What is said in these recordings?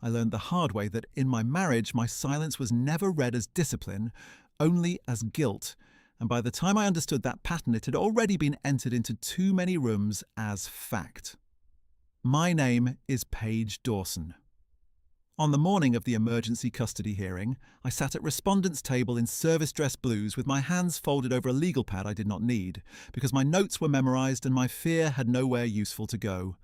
I learned the hard way that in my marriage, my silence was never read as discipline, only as guilt. And by the time I understood that pattern, it had already been entered into too many rooms as fact. My name is Paige Dawson. On the morning of the emergency custody hearing, I sat at respondent's table in service dress blues with my hands folded over a legal pad I did not need, because my notes were memorized and my fear had nowhere useful to go.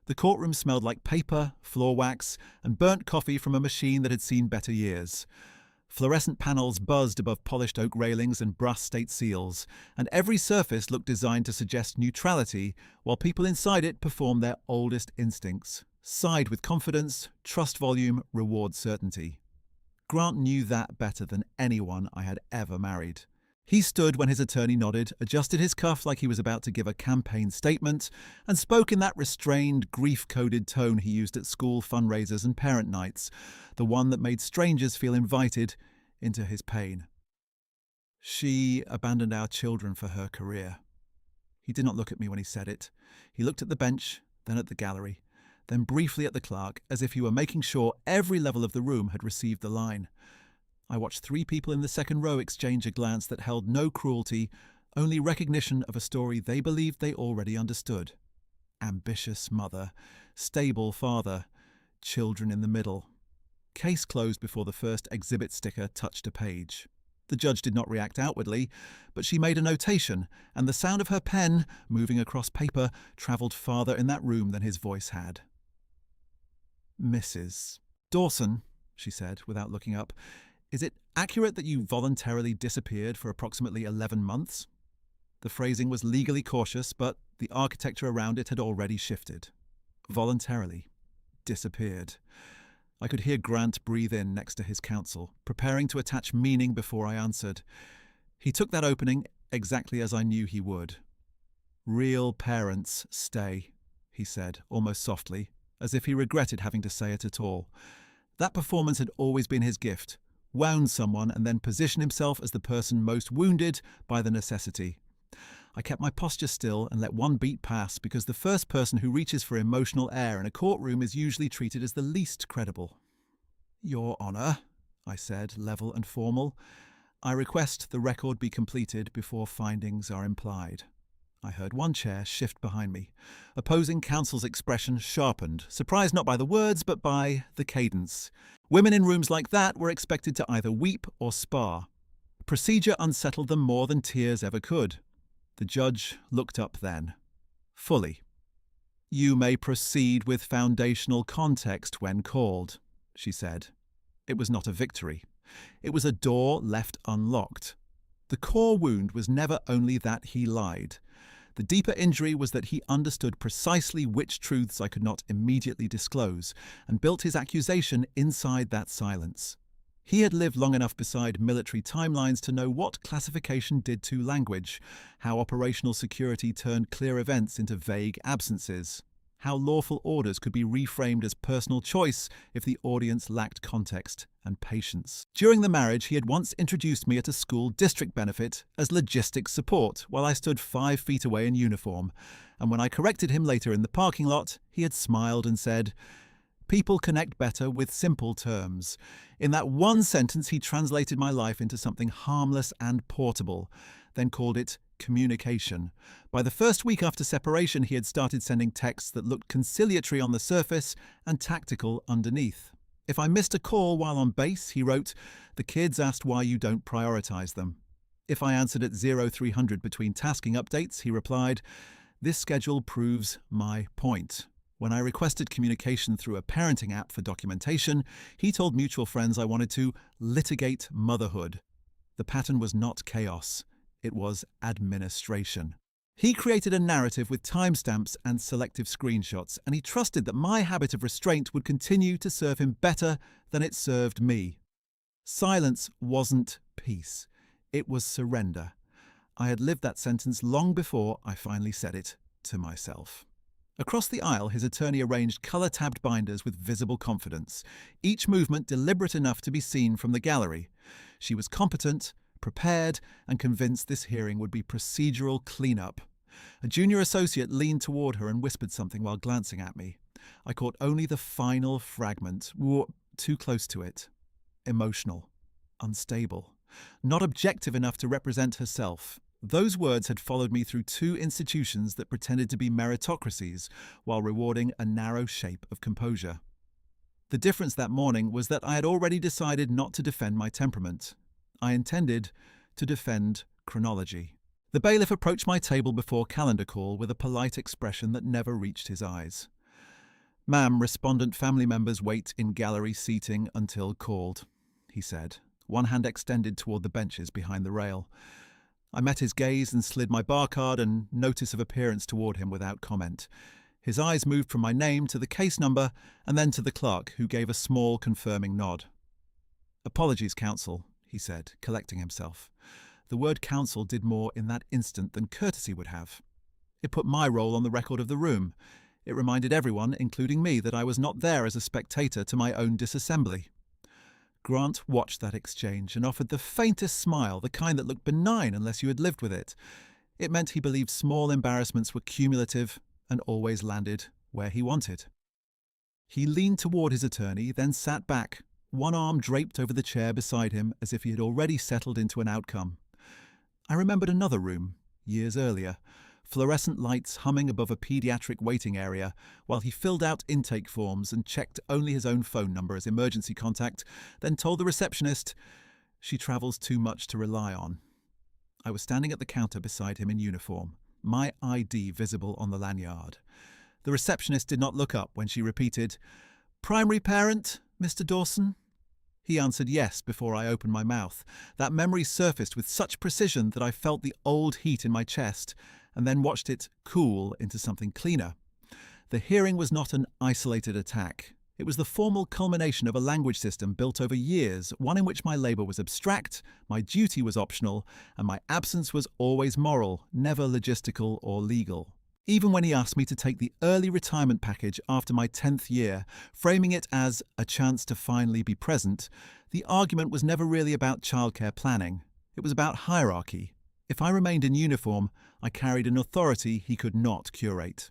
The courtroom smelled like paper, floor wax, and burnt coffee from a machine that had seen better years. Fluorescent panels buzzed above polished oak railings and brass state seals, and every surface looked designed to suggest neutrality, while people inside it performed their oldest instincts. Side with confidence, trust volume, reward certainty. Grant knew that better than anyone I had ever married. He stood when his attorney nodded, adjusted his cuff like he was about to give a campaign statement, and spoke in that restrained, grief-coded tone he used at school fundraisers and parent nights, the one that made strangers feel invited into his pain. She abandoned our children for her career. He did not look at me when he said it. He looked at the bench, then at the gallery, then briefly at the clerk, as if he were making sure every level of the room had received the line. I watched 3 people in the second row exchange a glance that held no cruelty, only recognition of a story they believed they already understood. Ambitious mother, stable father, children in the middle. Case closed before the first exhibit sticker touched a page. The judge did not react outwardly, but she made a notation, and the sound of her pen, moving across paper, travelled farther in that room than his voice had. "Mrs. Dawson," she said, without looking up, "is it accurate that you voluntarily disappeared for approximately 11 months? The phrasing was legally cautious, but the architecture around it had already shifted. Voluntarily. Disappeared. I could hear Grant breathe in next to his counsel, preparing to attach meaning before I answered. He took that opening exactly as I knew he would. "Real parents stay," he said, almost softly, as if he regretted having to say it at all. That performance had always been his gift. Wound someone and then position himself as the person most wounded by the necessity. I kept my posture still and let one beat pass, because the first person who reaches for emotional air in a courtroom is usually treated as the least credible. "Your Honour," I said, level and formal, "I request the record be completed before findings are implied." I heard one chair shift behind me. Opposing counsel's expression sharpened, surprised not by the words but by the cadence. Women in rooms like that were expected to either weep or spar. Procedure unsettled them more than tears ever could. The judge looked up then. Fully. "You may proceed with foundational context when called," she said. It was not a victory. It was a door left unlocked. The core wound was never only that he lied. The deeper injury was that he understood precisely which truths I could not immediately disclose, and built his accusation inside that silence. He had lived long enough beside military timelines to know what classification did to language, how operational security turned clear events into vague absences, how lawful orders could be reframed as personal choice if the audience lacked context and patience. During the marriage, he had once introduced me at a school district benefit as logistics support while I stood 5 feet away in uniform, and when I corrected him later in the parking lot, he had smiled and said, "People connect better with simple terms." In that one sentence, he translated my life into something harmless and portable, then called it communication. By the first week after separation, he had started sending texts that looked conciliatory on the surface and tactical underneath. If I missed a call while on base, he wrote, "The kids asked why you don't prioritize them." If I answered at 0300 between tasking updates, he replied, "This schedule proves my point." When I requested communication through a parenting app for documentation, he told mutual friends I wanted to litigate motherhood. The pattern was not chaos. It was administration. He created a narrative with timestamps and selective screenshots, and he trusted that my habit of restraint would continue to serve him better than it served me. Silence wasn't peace. It was surrender. I had lived that sentence long before I finally said it to myself. Across the aisle, his attorney arranged colour-tabbed binders with visible confidence, each movement deliberate enough to be seen from the gallery. She was competent, prepared, and convinced this hearing would be procedural cleanup. A junior associate leaned toward her and whispered something while glancing at me. I caught only the final fragment, too close to it. Emotional, unstable, not objective enough to represent herself. Those words had followed me through two institutions that pretended to be meritocracies while rewarding a narrow shape of composure. The difference that morning was that I had already decided not to defend my temperament. I intended to defend chronology. The bailiff approached my table before calendar call with a polite expression that never reached his eyes. "Ma'am, respondent family members wait in gallery seating until called," he said, one hand extended toward the benches behind the rail. I met his gaze and slid my bar card and notice of appearance toward him without comment. His eyes moved from my name to the case number and then to the clerk, who gave a small confirming nod. "Apologies, counsel," he said, collecting himself. The word counsel did more in that instant than courtesy would have. It put my role on the record of the room. It reminded everyone, including me, that I was not there as a spectator to my own disassembly. Grant watched that exchange and offered the faintest smile, the kind that looked benign unless you had lived with it. It meant he believed small embarrassments were cumulative and always landed where he wanted. He leaned toward his attorney, then sat back, one arm draped over the chair beside him as if he had already settled into an outcome. I remembered another room, years earlier, fluorescent lights humming above a pediatric waiting area, while he filled out intake forms and checked only his own phone number as emergency contact, then told the receptionist, "She travels too much to rely on." I was standing at the counter beside him in uniform, my ID visible on the lanyard. The receptionist did not look up when she repeated, "Primary parent, Mr. Dawson?" He answered yes before I opened my mouth. That memory surfaced with such precision that I felt the old heat in my chest, and then watched it cool into something cleaner. The hearing was not an isolated attack. It was the formal culmination of a language system built over years, one in which my labour was abstract, my duty was optional, and my absence was always moral, never logistical or legal. Even when he asked me to take the early retirement package after my 10th year, framing it as a chance to finally be present, the argument was never really about childcare planning. It was about hierarchy. If I remained in uniform, I carried an authority he could not curate.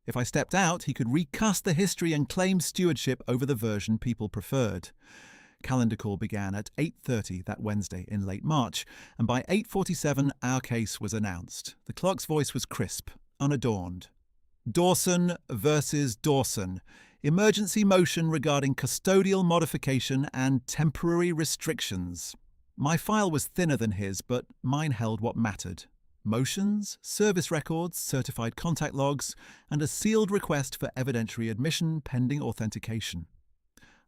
If I stepped out, he could recast the history and claim stewardship over the version people preferred. Calendar call began at 8:30 that Wednesday in late March, and by 8:47 our case was announced. The clerk's voice was crisp, unadorned. "Dawson versus Dawson. Emergency motion regarding custodial modification and temporary restrictions." My file was thinner than his, but mine held what mattered. Motions, service records, certified contact logs, and a sealed request for evidentiary admission pending authentication.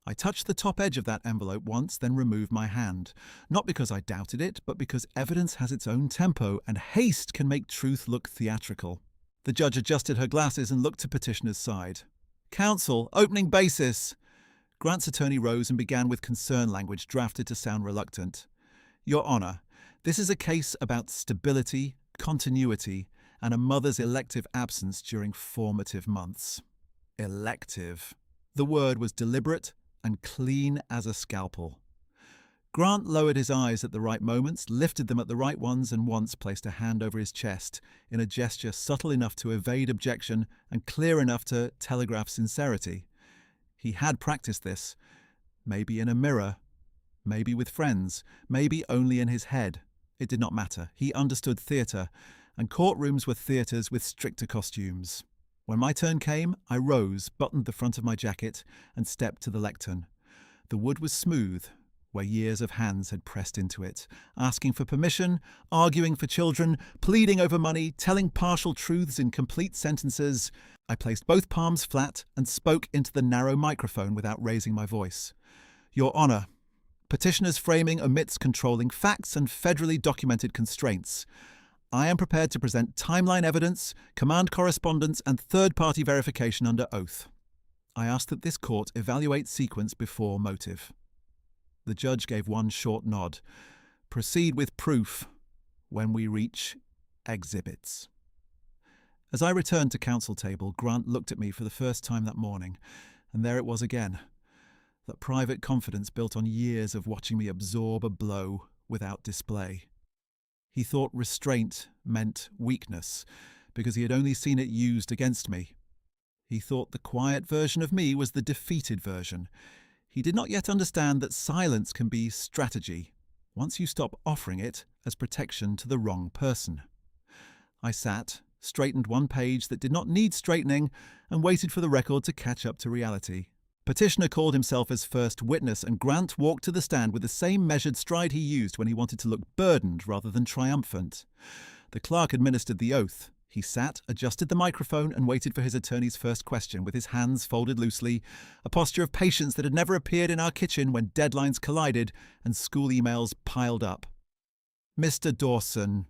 I touched the top edge of that envelope once, then removed my hand. Not because I doubted it, but because evidence has its own tempo, and haste can make truth look theatrical. The judge adjusted her glasses and looked to petitioner's side. "Counsel, opening basis." Grant's attorney rose and began with concern language drafted to sound reluctant. "Your Honour, this is a case about stability, continuity, and a mother's elective absence during formative months." Elective. The word was deliberate and clean as a scalpel. Grant lowered his eyes at the right moments, lifted them at the right ones, and once placed a hand over his chest, in a gesture subtle enough to evade objection and clear enough to telegraph sincerity. He had practiced this, maybe in a mirror, maybe with friends, maybe only in his head. It did not matter. He understood theatre, and courtrooms were theatres with stricter costumes. When my turn came, I rose, buttoned the front of my jacket, and stepped to the lectern. The wood was smooth, where years of hands had pressed into it, asking for permission, arguing for children, pleading over money, telling partial truths in complete sentences. I placed both palms flat and spoke into the narrow microphone without raising my voice. "Your Honour, petitioner's framing omits controlling facts and federally documented constraints. I am prepared to present timeline evidence, command correspondence, and third-party verification under oath. I ask that this court evaluate sequence before motive." The judge gave one short nod. "Proceed with proof when we reach exhibits." As I returned to counsel table, Grant looked at me for the first time that morning, and there it was again. That private confidence built on years of watching me absorb a blow without display. He thought restraint meant weakness, because he had only seen it used against me. He thought the quiet version of me was the defeated version. He did not yet understand that silence can be strategy, once you stop offering it as protection to the wrong person. I sat, straightened one page that did not need straightening, and waited for the record to catch up to reality. Petitioner called himself as first witness, and Grant walked to the stand with the same measured stride he used when he wanted to look burdened rather than triumphant. The clerk administered the oath. He sat, adjusted the microphone, and waited for his attorney's first question with his hands folded loosely, a posture of patience that had never appeared in our kitchen when deadlines collided and school emails piled up. "Mr. Dawson,"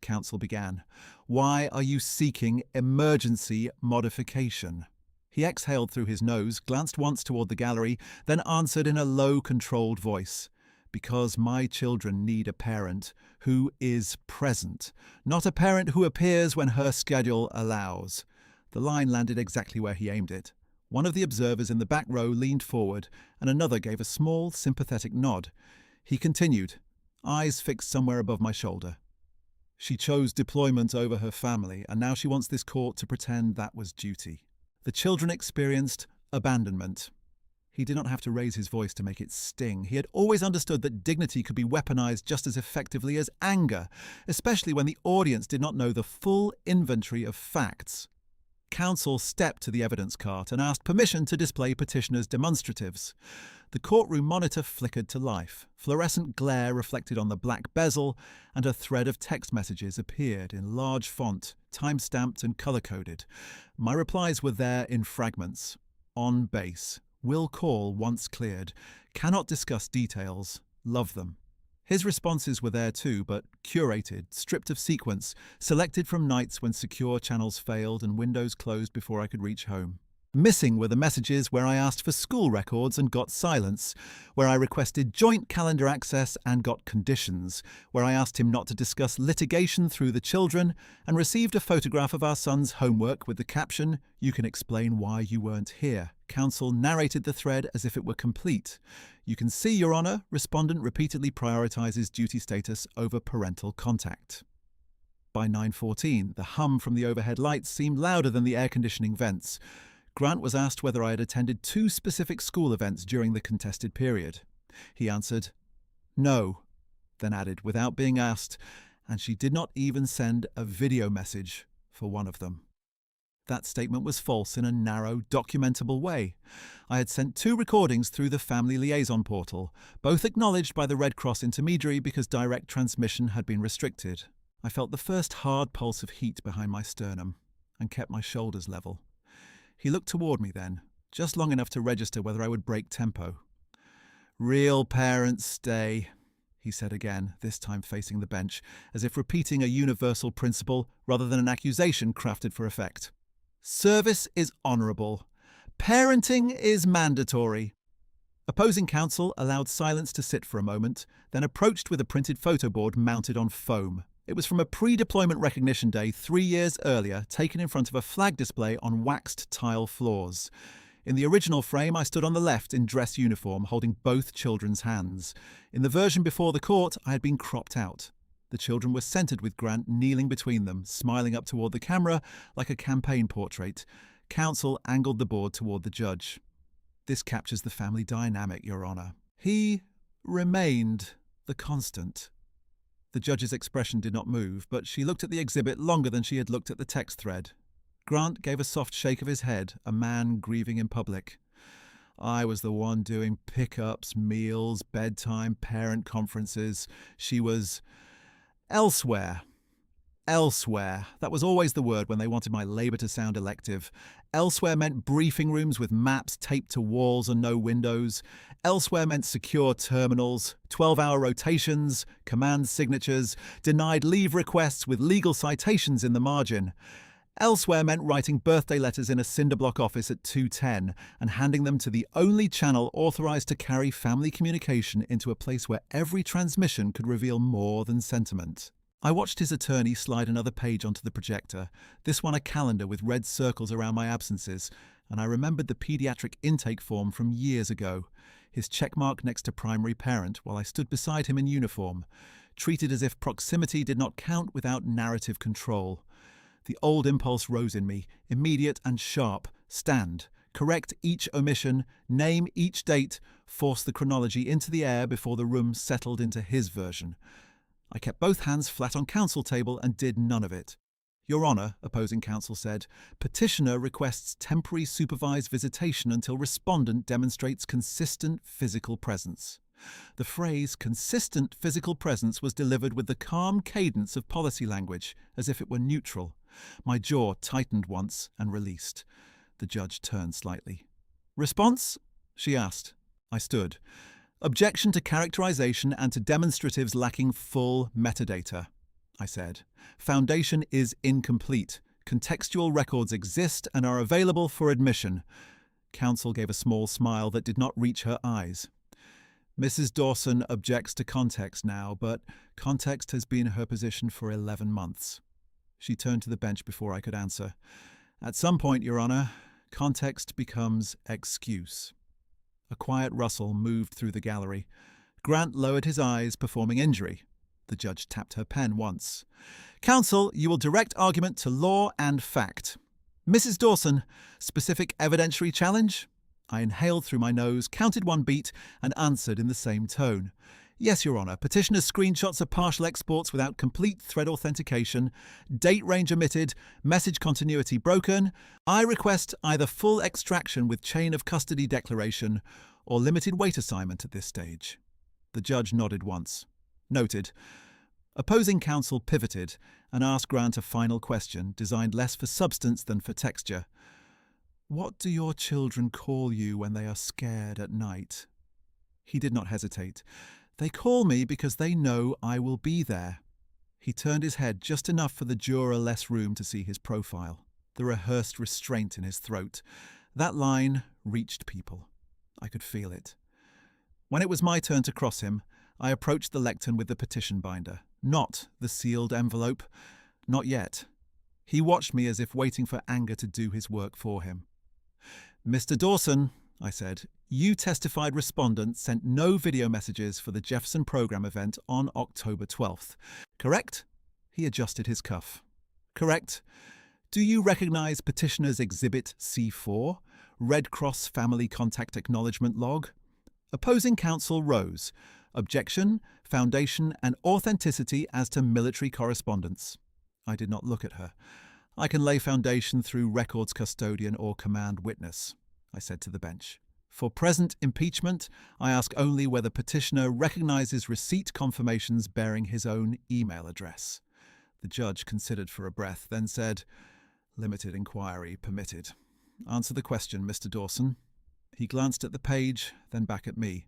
counsel began, "why are you seeking emergency modification?" He exhaled through his nose, glanced once toward the gallery, then answered in a low, controlled voice. "Because my children need a parent who is present, not a parent who appears when her schedule allows." The line landed exactly where he aimed it. One of the observers in the back row leaned forward, and another gave a small, sympathetic nod. He continued, eyes fixed somewhere above my shoulder. "She chose deployment over her family, and now she wants this court to pretend that was duty. The children experienced abandonment." He did not have to raise his voice to make it sting. He had always understood that dignity could be weaponized just as effectively as anger, especially when the audience did not know the full inventory of facts. Counsel stepped to the evidence cart and asked permission to display petitioner's demonstratives. The courtroom monitor flickered to life. Fluorescent glare reflected on the black bezel, and a thread of text messages appeared in large font, time-stamped and color-coded. My replies were there in fragments. On base. Will call once cleared. Cannot discuss details. Love them. His responses were there too, but curated, stripped of sequence, selected from nights when secure channels failed and windows closed before I could reach home. Missing were the messages where I asked for school records and got silence, where I requested joint calendar access and got conditions, where I asked him not to discuss litigation through the children and received a photograph of our son's homework with the caption, "You can explain why you weren't here." Counsel narrated the thread as if it were complete. "You can see, Your Honour, respondent repeatedly prioritizes duty status over parental contact." By 9:14, the hum from the overhead lights seemed louder than the air conditioning vents. Grant was asked whether I had attended 2 specific school events during the contested period. He answered, "No," then added, without being asked, "and she did not even send a video message for one of them." That statement was false in a narrow, documentable way. I had sent 2 recordings through the Family Liaison portal, both acknowledged by the Red Cross intermediary because direct transmission had been restricted. I felt the first hard pulse of heat behind my sternum and kept my shoulders level. He looked toward me then, just long enough to register whether I would break tempo. "Real parents stay," he said again, this time facing the bench, as if repeating a universal principle rather than an accusation crafted for effect. "Service is honourable. Parenting is mandatory." Opposing counsel allowed silence to sit for a moment, then approached with a printed photo board mounted on foam. It was from a pre-deployment recognition day 3 years earlier, taken in front of a flag display on waxed tile floors. In the original frame, I stood on the left in dress uniform, holding both children's hands. In the version before the court, I had been cropped out. The children were centered with Grant kneeling between them, smiling up toward the camera like a campaign portrait. Counsel angled the board toward the judge. "This captures the family dynamic, Your Honour." He remained the constant. The judge's expression did not move, but she looked at the exhibit longer than she had looked at the text thread. Grant gave a soft shake of his head, a man grieving in public. "I was the one doing pickups, meals, bedtime, parent conferences. She was elsewhere." Elsewhere. That was always the word when they wanted my labour to sound elective. Elsewhere meant briefing rooms with maps taped to walls and no windows. Elsewhere meant secure terminals, 12-hour rotations, command signatures, denied leave requests with legal citations in the margin. Elsewhere meant writing birthday letters in a cinderblock office at 2:10 and handing them to the only channel authorised to carry family communication into a place where every transmission could reveal more than sentiment. I watched his attorney slide another page onto the projector, this one a calendar with red circles around my absences, and I remembered the paediatric intake form from years ago, his checkmark next to primary parent while I stood beside him in uniform, treated as if proximity did not count without narrative control. The old impulse rose in me, immediate and sharp, Stand. Correct each omission, name each date, force the chronology into the air before the room settled into his version. I kept both hands flat on counsel table and did none of it. Your Honour, opposing counsel said, petitioner requests temporary supervised visitation until respondent demonstrates consistent physical presence. The phrase consistent physical presence was delivered with the calm cadence of policy language, as if it were neutral. My jaw tightened once and released. The judge turned slightly. Response? She asked. I stood. Objection to characterization and to demonstratives lacking full metadata, I said. Foundation is incomplete. Contextual records exist and are available for admission. Counsel gave a small smile that did not reach her eyes. Mrs. Dawson objects to context now, but context has been her position for 11 months. She turned to the bench before I could answer. At some point, Your Honour, context becomes excuse. A quiet rustle moved through the gallery. Grant lowered his eyes, performing injury. The judge tapped her pen once. Counsel, you will direct argument to law and fact. Mrs. Dawson, specific evidentiary challenge? I inhaled through my nose, counted one beat, and answered in the same tone. Yes, Your Honour. Petitioner's screenshots of partial exports without complete thread authentication, date range omitted, message continuity broken. I request either full extraction with chain of custody declaration or limited wait assignment at this stage. The judge nodded once. Noted. Opposing counsel pivoted and asked Grant a final question, designed less for substance than for texture. What do your children call you when they are scared at night? He did not hesitate. They call me because they know I will be there. He turned his head just enough for the juror less room to see his profile, the rehearsed restraint in his throat. That line reached people. I could feel it. When it was my turn to cross him, I approached the lectern with the petition binder, not the sealed envelope. Not yet. He watched me as if waiting for anger to do his work for him. Mr. Dawson, I said, you testified respondent sent no video messages for the Jefferson Program event on October 12th. Correct? He adjusted his cuff. Correct. Do you recognize petitioner's Exhibit C4, Red Cross Family Contact Acknowledgement Log? Opposing counsel rose. Objection, foundation, and authenticity as to military correspondence. I did not look at her. I can lay foundation through records custodian or command witness, I said to the bench. For present impeachment, I ask only whether petitioner recognizes receipt confirmations bearing his own email address. The judge considered for a breath, then said, Limited inquiry permitted. Answer the question, Mr. Dawson. He glanced at the page, then back at me.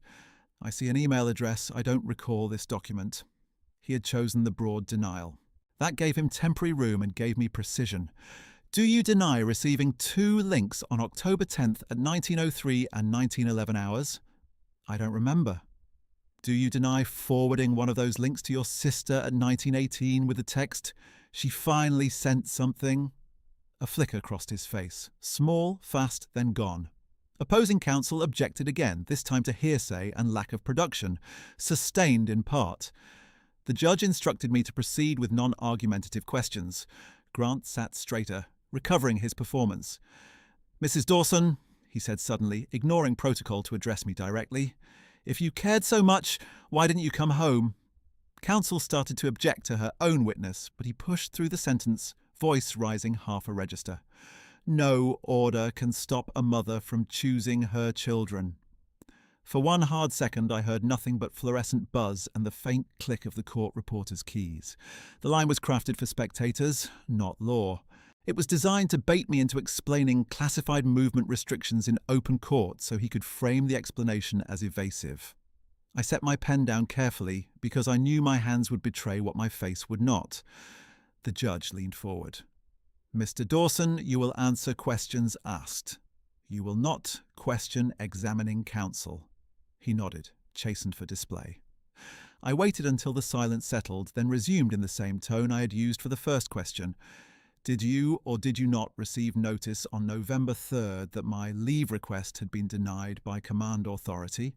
I see an email address. I don't recall this document. He had chosen the broad denial. That gave him temporary room and gave me precision. Do you deny receiving 2 links on October 10th at 19:03 and 19:11 hours? I don't remember. Do you deny forwarding one of those links to your sister at 19:18 with the text, "She finally sent something"? A flicker crossed his face. Small, fast, then gone. Opposing counsel objected again, this time to hearsay and lack of production, sustained in part. The judge instructed me to proceed with non-argumentative questions. Grant sat straighter, recovering his performance. Mrs. Dawson, he said suddenly, ignoring protocol to address me directly, if you cared so much, why didn't you come home? Counsel started to object to her own witness, but he pushed through the sentence, voice rising half a register. No order can stop a mother from choosing her children. For one hard second I heard nothing but fluorescent buzz and the faint click of the court reporter's keys. The line was crafted for spectators, not law. It was designed to bait me into explaining classified movement restrictions in open court so he could frame the explanation as evasive. I set my pen down carefully because I knew my hands would betray what my face would not. The judge leaned forward. Mr. Dawson, you will answer questions asked. You will not question examining counsel. He nodded, chastened for display. I waited until the silence settled, then resumed in the same tone I had used for the first question. Did you or did you not receive notice on November 3rd that my leave request had been denied by command authority?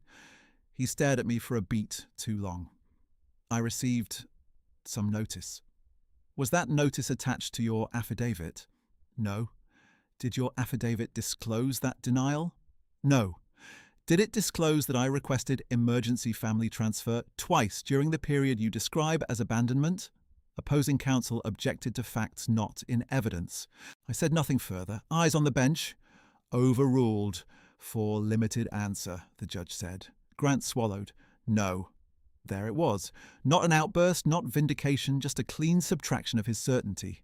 He stared at me for a beat too long. I received some notice. Was that notice attached to your affidavit? No. Did your affidavit disclose that denial? No. Did it disclose that I requested emergency family transfer twice during the period you describe as abandonment? Opposing counsel objected to facts not in evidence. I said nothing further. Eyes on the bench. Overruled. For limited answer, the judge said. Grant swallowed. No. There it was. Not an outburst, not vindication, just a clean subtraction of his certainty.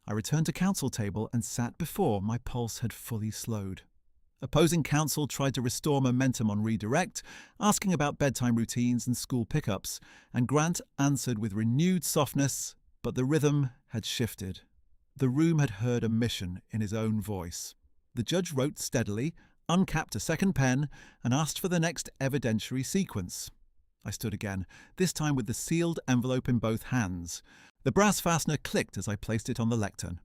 I returned to counsel table and sat before my pulse had fully slowed. Opposing counsel tried to restore momentum on redirect, asking about bedtime routines and school pickups, and Grant answered with renewed softness, but the rhythm had shifted. The room had heard omission in his own voice. The judge wrote steadily, uncapped a second pen, and asked for the next evidentiary sequence. I stood again, this time with the sealed envelope in both hands. The brass fastener clicked as I placed it on the lectern.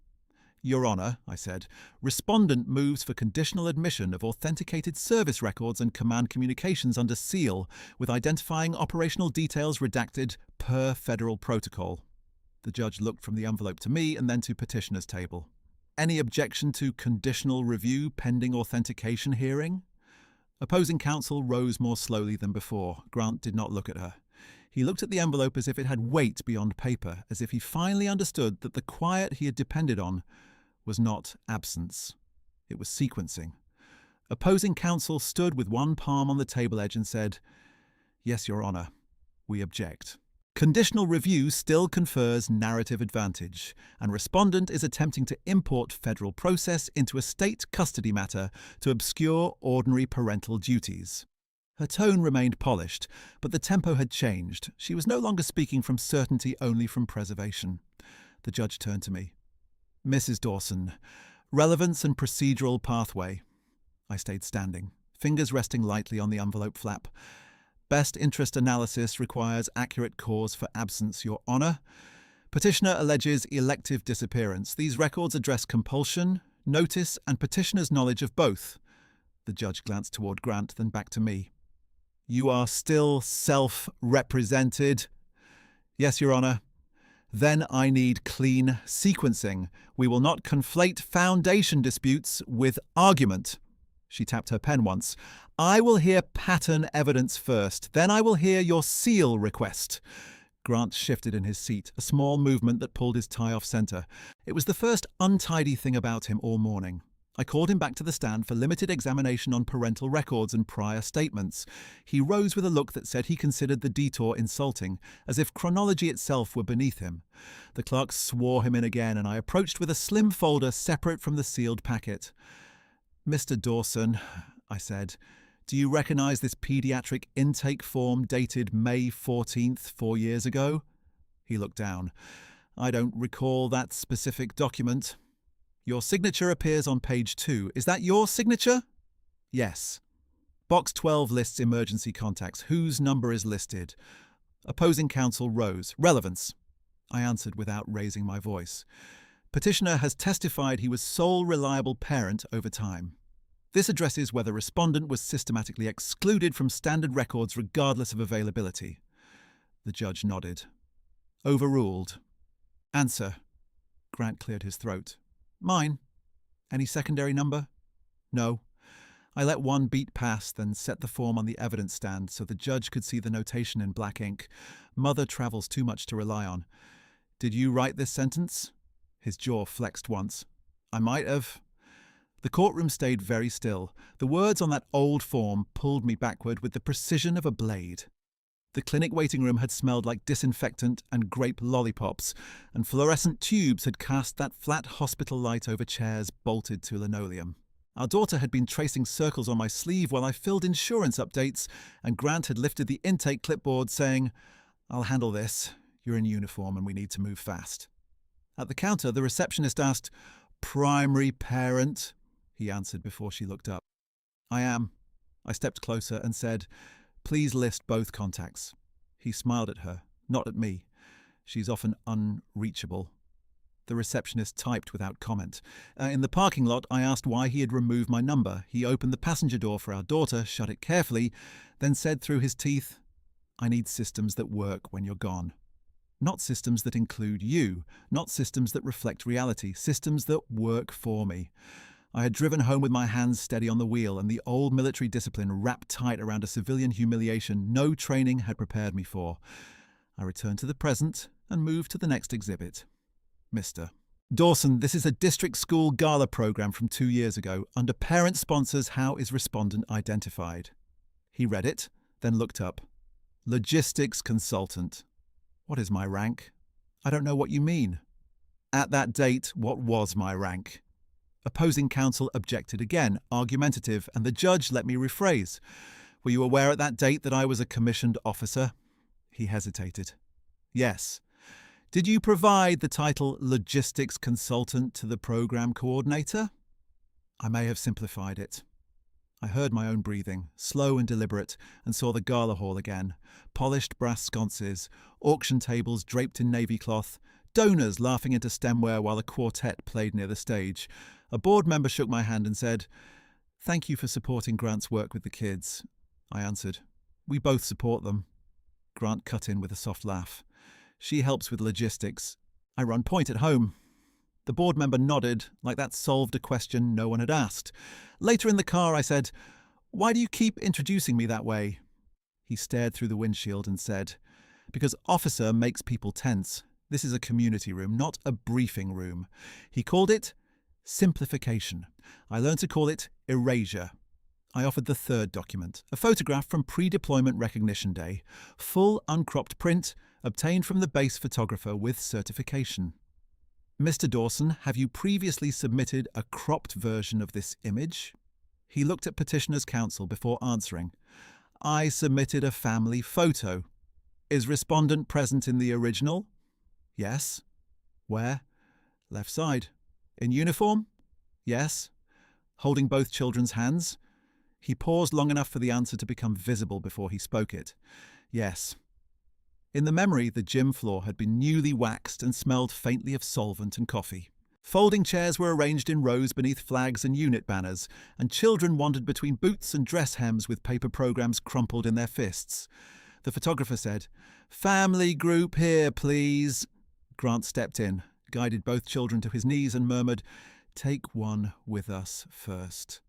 Your Honour, I said, respondent moves for conditional admission of authenticated service records and command communications under seal, with identifying operational details redacted per federal protocol. The judge looked from the envelope to me and then to petitioner's table. Any objection to conditional review pending authentication hearing? Opposing counsel rose more slowly than before. Grant did not look at her. He looked at the envelope as if it had weight beyond paper, as if he finally understood that the quiet he had depended on was not absence. It was sequencing. Opposing counsel stood with one palm on the table edge and said, Yes, Your Honour, we object. Conditional review still confers narrative advantage, and respondent is attempting to import federal process into a state custody matter to obscure ordinary parental duties. Her tone remained polished, but the tempo had changed. She was no longer speaking from certainty, only from preservation. The judge turned to me. Mrs. Dawson, relevance and procedural pathway. I stayed standing, fingers resting lightly on the envelope flap. Best interest analysis requires accurate cause for absence, Your Honour. Petitioner alleges elective disappearance. These records address compulsion, notice, and petitioner's knowledge of both. The judge glanced toward Grant, then back to me. You are still self-represented? Yes, Your Honour. Then I need clean sequencing. We will not conflate foundation disputes with argument. She tapped her pen once. I will hear pattern evidence first, then I will hear your seal request. Grant shifted in his seat, a small movement that pulled his tie off centre. It was the first untidy thing about him all morning. I called him back to the stand for limited examination on parental records and prior statements. He rose with a look that said he considered the detour insulting, as if chronology itself were beneath him. The clerk swore him in again, and I approached with a slim folder separate from the sealed packet. Mr. Dawson, I said, do you recognise this paediatric intake form dated May 14th, 4 years ago? He looked down. I don't recall that specific document. Your signature appears on page 2. Is that your signature? Yes. Box 12 lists emergency contacts. Whose number is listed? Opposing counsel rose. Relevance. I answered without raising my voice. Petitioner has testified he was sole reliable parent over time. This addresses whether respondent was systematically excluded from standard records regardless of availability. The judge nodded. Overruled. Answer. Grant cleared his throat. Mine. Any secondary number? No. I let one beat pass, then set the form on the evidence stand so the judge could see the notation in black ink. Mother travels too much to rely on. Did you write this sentence? His jaw flexed once. I might have. The courtroom stayed very still. The words on that old form pulled me backward with the precision of a blade. The clinic waiting room had smelled like disinfectant and grape lollipops, and fluorescent tubes had cast that flat hospital light over chairs bolted to linoleum. Our daughter had been tracing circles on my sleeve while I filled insurance updates, and Grant had lifted the intake clipboard saying, I'll handle this. You're in uniform and we need to move fast. At the counter, the receptionist asked, Primary parent? He answered before she looked up. I am. I stepped closer and said, Please list both contacts. He smiled at her, not at me. She's often unreachable. The receptionist typed without comment. In the parking lot, I asked why he had removed my number. He opened the passenger door for our daughter, shut it carefully, then said through his teeth, I need systems that work when you're gone. Not systems that include you, not systems that reflect reality, systems that work for me. I had driven home with my hands steady on the wheel and the old military discipline wrapped tight around a civilian humiliation no training had prepared me for. I returned to the present and moved to the next exhibit. Mr. Dawson, this is a district school gala program from 2 years ago. Under parent sponsors, how is respondent identified? He read it, then looked up. Logistics consultant. What is my rank? I don't know what you mean. At that date, what was my rank? Opposing counsel objected again, argumentative, and the judge let me rephrase. Were you aware at that date that I was a commissioned officer? He hesitated. Yes. Did you provide the title logistics consultant to the program coordinator? I may have simplified it. I heard my own breathing, slow and deliberate, and saw the gala hall again. Polished brass sconces, auction tables draped in navy cloth, donors laughing into stemware while a quartet played near the stage. A board member shook my hand and said, "Thank you for supporting Grant's work with the kids." I answered, "We both support them." Grant cut in with a soft laugh. "She helps with logistics. I run point at home." The board member nodded, like that solved a question no one had asked. Later in the car, I said, "Why do you keep introducing me that way?" He stared through the windshield and said, "Because officer makes people tense. This is a community room, not a briefing room." He called it simplification. I learned to call it erasure. I offered the third document, a photograph from pre-deployment recognition day, full uncropped print, obtained from the base photographer with certification. "Mr. Dawson, have you previously submitted a cropped version of this image?" He looked at petitioner's counsel before answering. "I submitted a family photo. Is respondent present in the original?" "Yes." "Where?" "Left side." "In uniform?" "Yes." "Holding both children's hands?" He paused long enough for the answer to become visible before he spoke it. "Yes." In the memory, the gym floor had been newly waxed and smelled faintly of solvent and coffee. Folding chairs were arranged in rows beneath flags and unit banners, and children wandered between boots and dress hems with paper programs crumpled in their fists. The photographer said, "Family group here, please." Grant stepped in, guided both children to his knees and murmured, "Take one with us first."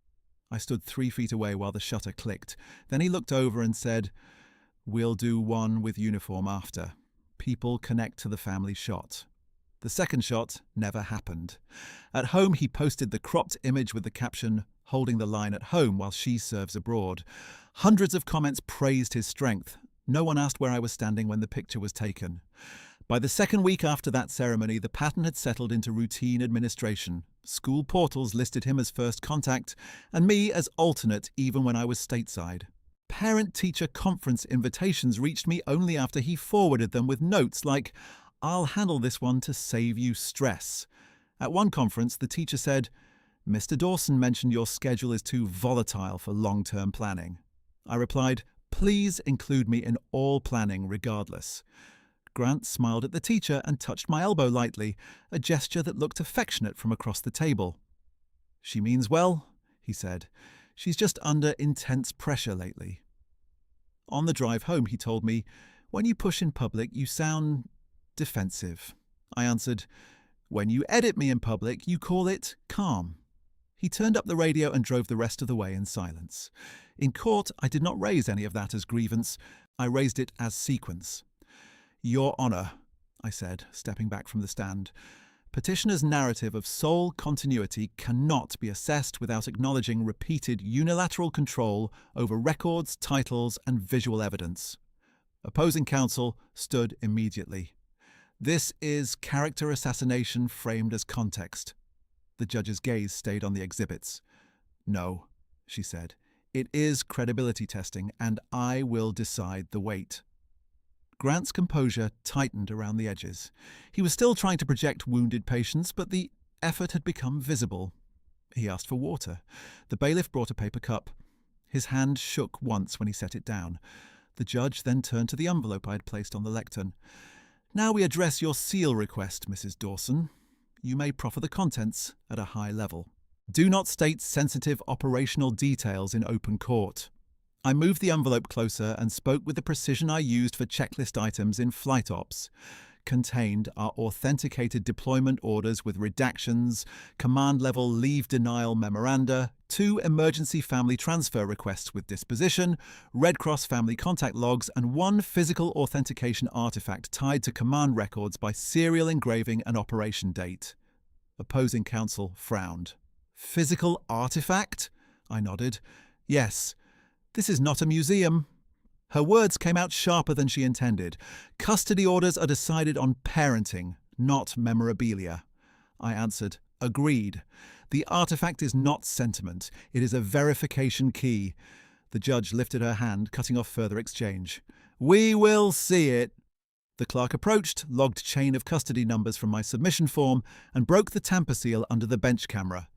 I stood 3 feet away while the shutter clicked. Then he looked over and said, "We'll do one with uniform after. People connect to the family shot." The second shot never happened. At home, he posted the cropped image with the caption, "Holding the line at home while she serves abroad." Hundreds of comments praised his strength. No one asked where I was standing when the picture was taken. By the second week after that ceremony, the pattern had settled into routine administration. School portals listed him as first contact, and me as alternate even when I was stateside. Parent-teacher conference invitations reached me only after he forwarded them with notes like, "I'll handle this one to save you stress." At one conference, the teacher said, "Mr. Dawson mentioned your schedule is too volatile for long-term planning." I replied, "Please include me in all planning regardless." Grant smiled at the teacher and touched my elbow lightly, a gesture that looked affectionate from across the table. "She means well," he said. "She's just under intense pressure lately." On the drive home, he told me, "When you push in public, you sound defensive." I answered, "When you edit me in public, you call it calm." He turned up the radio and drove the rest of the way in silence. In court, I did not raise any of that as grievance. I raised it as sequence. "Your Honour," I said, stepping back from the stand, "petitioner's narrative of sole continuity cannot be assessed without acknowledging repeated unilateral control over records, titles, and visual evidence." Opposing counsel stood immediately. "This is character assassination framed as context." The judge's gaze stayed on the exhibits. "No," she said, "it is credibility testing, and I will decide the weight." Grant's composure tightened around the edges. He was still trying to project wounded patience, but the effort had become visible. He asked for water. The bailiff brought a paper cup. His hand shook once when he set it down. The judge then turned to the envelope I had placed on the lectern. "Now we address your seal request, Mrs. Dawson. You may proffer the contents at a high level. Do not state sensitive operational details in open court." I moved the envelope closer and spoke with the precision I used for checklist items in flight ops. contained are authenticated deployment orders with redactions, command-level leave denial memoranda, 2 emergency family transfer requests with disposition, Red Cross family contact logs, and 1 physical authentication artifact tied to command records by serial engraving and operation date. Opposing counsel frowned. Physical artifact? I nodded. Yes. This is not a museum. Her words came out sharper than she intended. Custody orders are decided on parenting, not memorabilia. I answered, agreed. The artifact is not sentiment. It is a verification key. The judge lifted her hand, cutting off further exchange. We will see it. The clerk approached, logged chain of custody numbers from my submission form, and broke the tamper seal under the bench camera.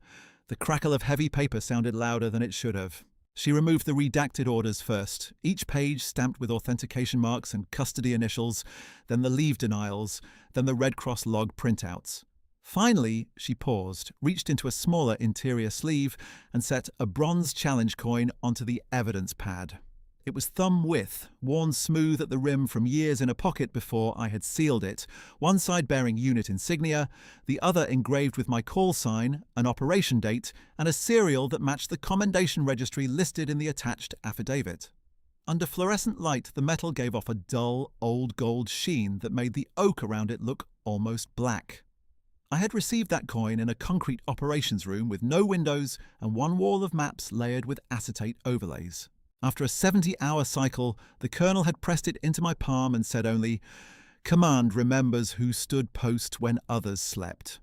The crackle of heavy paper sounded louder than it should have. She removed the redacted orders first, each page stamped with authentication marks and custody initials, then the leave denials, then the Red Cross log printouts. Finally, she paused, reached into a smaller interior sleeve, and set a bronze challenge coin onto the evidence pad. It was thumb-width, worn smooth at the rim from years in a pocket before I had sealed it, one side bearing unit insignia, the other engraved with my call sign, an operation date, and a serial that matched the commendation registry listed in the attached affidavit. Under fluorescent light, the metal gave off a dull, old gold sheen that made the oak around it look almost black. I had received that coin in a concrete operations room with no windows and one wall of maps layered with acetate overlays. After a 70-hour cycle, the colonel had pressed it into my palm and said only, "Command remembers who stood post when others slept."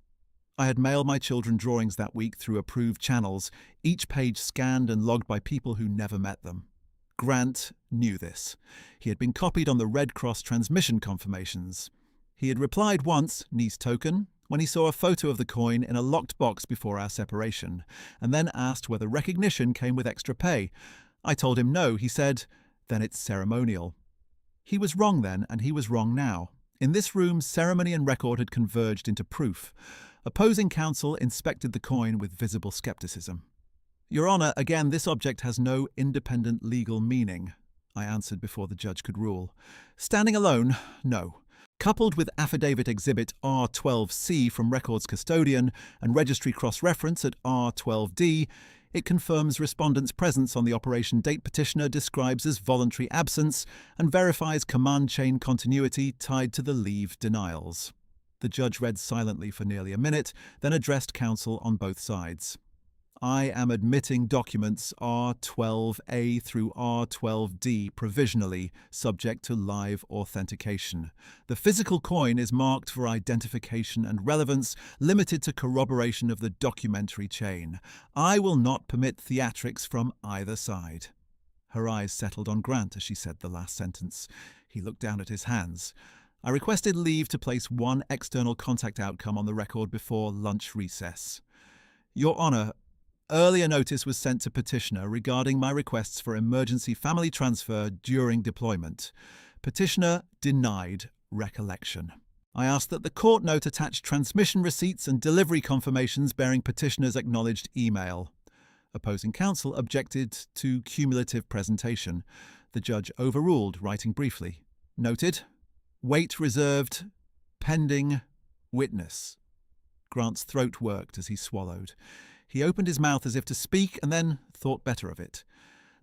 I had mailed my children drawings that week through approved channels, each page scanned and logged by people who never met them. Grant knew this. He had been copied on the Red Cross transmission confirmations. He had replied once, niece token, when he saw a photo of the coin in a locked box before our separation, and then asked whether recognition came with extra pay. I told him no. He said, "Then it's ceremonial." He was wrong then, and he was wrong now. In this room, ceremony and record had converged into proof. Opposing counsel inspected the coin with visible skepticism. "Your Honour, again, this object has no independent legal meaning," I answered before the judge could rule. "Standing alone, no. Coupled with Affidavit Exhibit R12C from Records Custodian and Registry Cross-Reference at R12D, it confirms respondent's presence on the operation date petitioner describes as voluntary absence and verifies command chain continuity tied to the leave denials." The judge read silently for nearly a minute, then addressed counsel on both sides. "I am admitting documents R12A through R12D provisionally, subject to live authentication. The physical coin is marked for identification and relevance, limited to corroboration of the documentary chain. I will not permit theatrics from either side." Her eyes settled on Grant as she said the last sentence. He looked down at his hands. I requested leave to place one external contact outcome on the record before lunch recess. "Your Honour, earlier notice was sent to petitioner regarding my requests for emergency family transfer during deployment. Petitioner denied recollection. I asked that the court note attach transmission receipts and delivery confirmations bearing petitioner's acknowledged email. Opposing counsel objected to cumulative presentation. The judge overruled, writing briefly. Noted. Wait reserved. Pending. Witness. Grant's throat worked as he swallowed. He opened his mouth as if to speak and then thought better of it.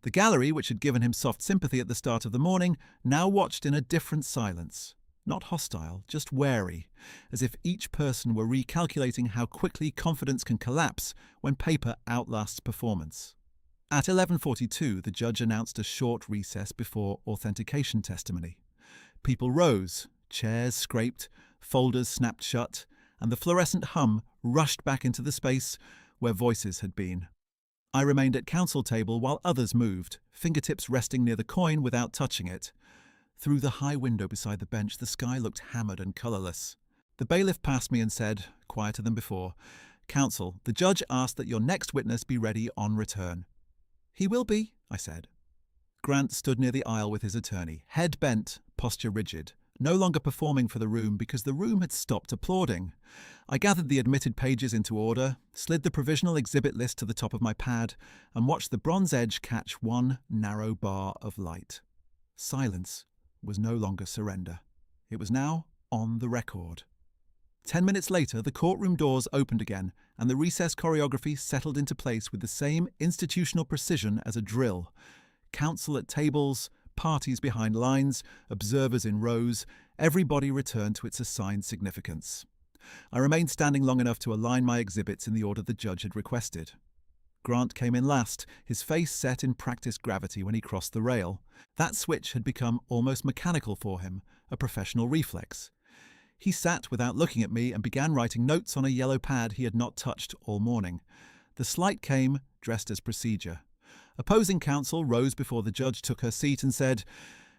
The gallery, which had given him soft sympathy at the start of the morning, now watched in a different silence. Not hostile, just wary, as if each person were recalculating how quickly confidence can collapse when paper outlasts performance. At 11:42, the judge announced a short recess before authentication testimony. People rose, chairs scraped, folders snapped shut, and the fluorescent hum rushed back into the space where voices had been. I remained at counsel table while others moved, fingertips resting near the coin without touching it. Through the high window beside the bench, the sky looked hammered and colourless. The bailiff passed me and said, quieter than before, "Counsel, the judge asked that your next witness be ready on return." "He will be," I said. Grant stood near the aisle with his attorney, head bent, posture rigid, no longer performing for the room because the room had stopped applauding. I gathered the admitted pages into order, slid the provisional exhibit list to the top of my pad, and watched the bronze edge catch one narrow bar of light. Silence was no longer surrender. It was now on the record. 10 minutes later, the courtroom doors opened again, and the recess choreography settled into place with the same institutional precision as a drill. Counsel at tables, parties behind lines, observers in rows, everybody returned to its assigned significance. I remained standing long enough to align my exhibits in the order the judge had requested. Grant came in last, his face set in practiced gravity when he crossed the rail. That switch had become almost mechanical for him, a professional reflex. He sat without looking at me and began writing notes on a yellow pad he had not touched all morning. The slight came, dressed as procedure. Opposing counsel rose before the judge took her seat and said,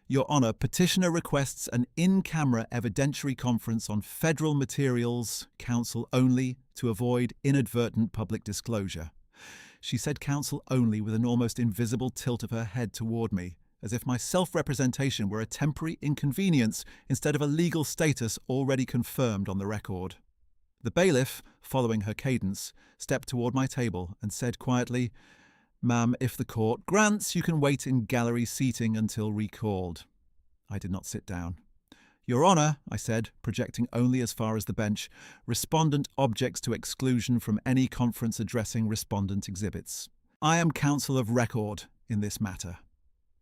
"Your Honour, petitioner requests an in-camera evidentiary conference on federal materials, counsel only, to avoid inadvertent public disclosure." She said counsel only with an almost invisible tilt of her head toward me, as if my self-representation were a temporary inconvenience instead of a legal status already confirmed on the record. The bailiff, following her cadence, stepped toward my table and said quietly, "Ma'am, if the court grants, you can wait in gallery seating until recalled." I did not sit down. "Your Honour," I said, projecting only as far as the bench, "respondent objects to exclusion from any conference addressing respondent exhibits. I am counsel of record in this matter."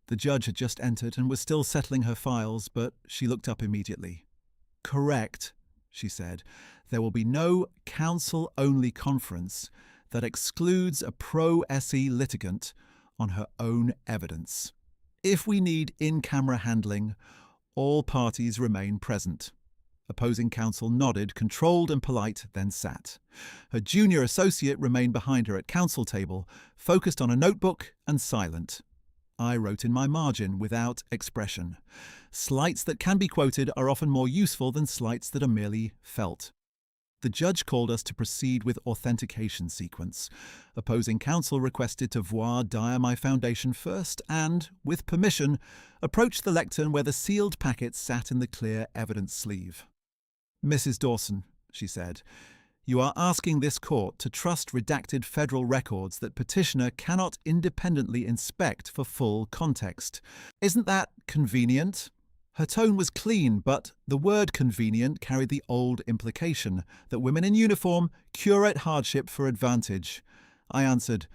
The judge had just entered and was still settling her files, but she looked up immediately. "Correct," she said. "There will be no counsel-only conference that excludes a pro-SE litigant on her own evidence. If we need in-camera handling, all parties remain present." Opposing counsel nodded, controlled and polite, then sat. Her junior associate remained behind her at counsel table, focused on a notebook and silent. I wrote in my margin without expression. Slights that can be quoted are often more useful than slights that are merely felt. The judge called us to proceed with authentication sequence. Opposing counsel requested to voir dire my foundation first and, with permission, approached the lectern where the sealed packet sat in the clear evidence sleeve. "Mrs. Dawson," she said, "you are asking this court to trust redacted federal records that petitioner cannot independently inspect for full context. Isn't that convenient?" Her tone was clean, but the word convenient carried the old implication that women in uniform curate hardship for advantage. I answered,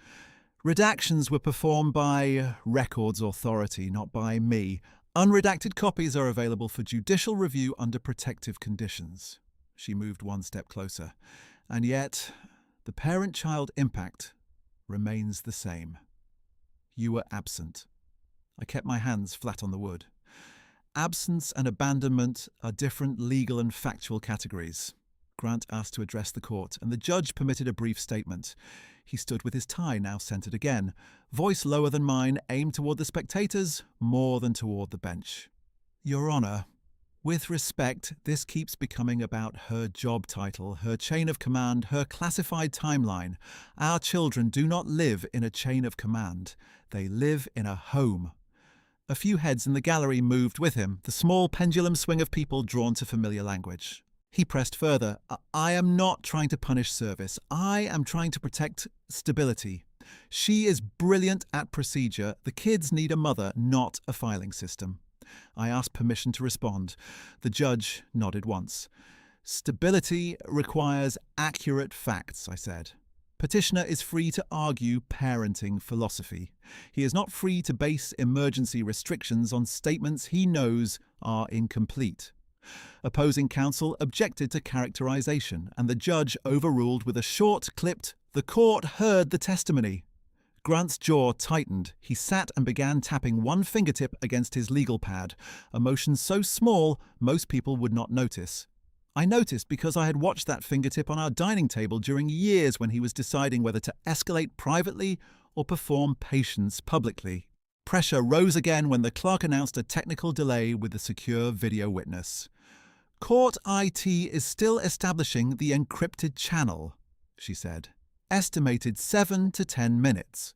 "Redactions were performed by Records Authority, not by me. Unredacted copies are available for judicial review under protective conditions." She moved one step closer. "And yet, the parent-child impact remains the same. You were absent." I kept my hands flat on the wood. Absence and abandonment are different legal and factual categories. Grant asked to address the court, and the judge permitted a brief statement. He stood with his tie now centered again, voice lower than mine, aimed toward the spectators more than toward the bench. "Your Honour, with respect, this keeps becoming about her job title, her chain of command, her classified timeline. Our children do not live in a chain of command. They live in a home." A few heads in the gallery moved with him, the small pendulum swing of people drawn to familiar language. He pressed further. "I am not trying to punish service. I am trying to protect stability. She is brilliant at procedure. The kids need a mother, not a filing system." I asked permission to respond. The judge nodded once. "Stability requires accurate facts," I said. Petitioner is free to argue parenting philosophy. He is not free to base emergency restrictions on statements he knows are incomplete. Opposing counsel objected to characterization, and the judge overruled with a short, clipped, "The court heard the testimony." Grant's jaw tightened. He sat and began tapping one fingertip against his legal pad, a motion so small most people would not notice. I noticed because I had watched that fingertip on our dining table during years when he was deciding whether to escalate privately or perform patience publicly. Pressure rose again when the clerk announced a technical delay with the secure video witness. "Court IT is still establishing the encrypted channel," she said. "Estimated 7 to 10 minutes.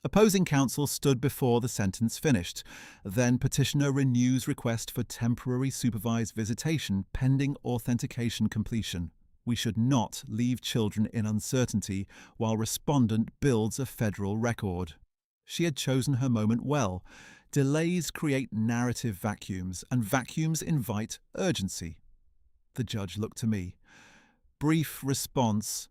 Opposing counsel stood before the sentence finished. Then petitioner renews request for temporary supervised visitation pending authentication completion. We should not leave children in uncertainty while respondent builds a federal record. She had chosen her moment well. Delays create narrative vacuums, and vacuums invite urgency. The judge looked to me. Brief response.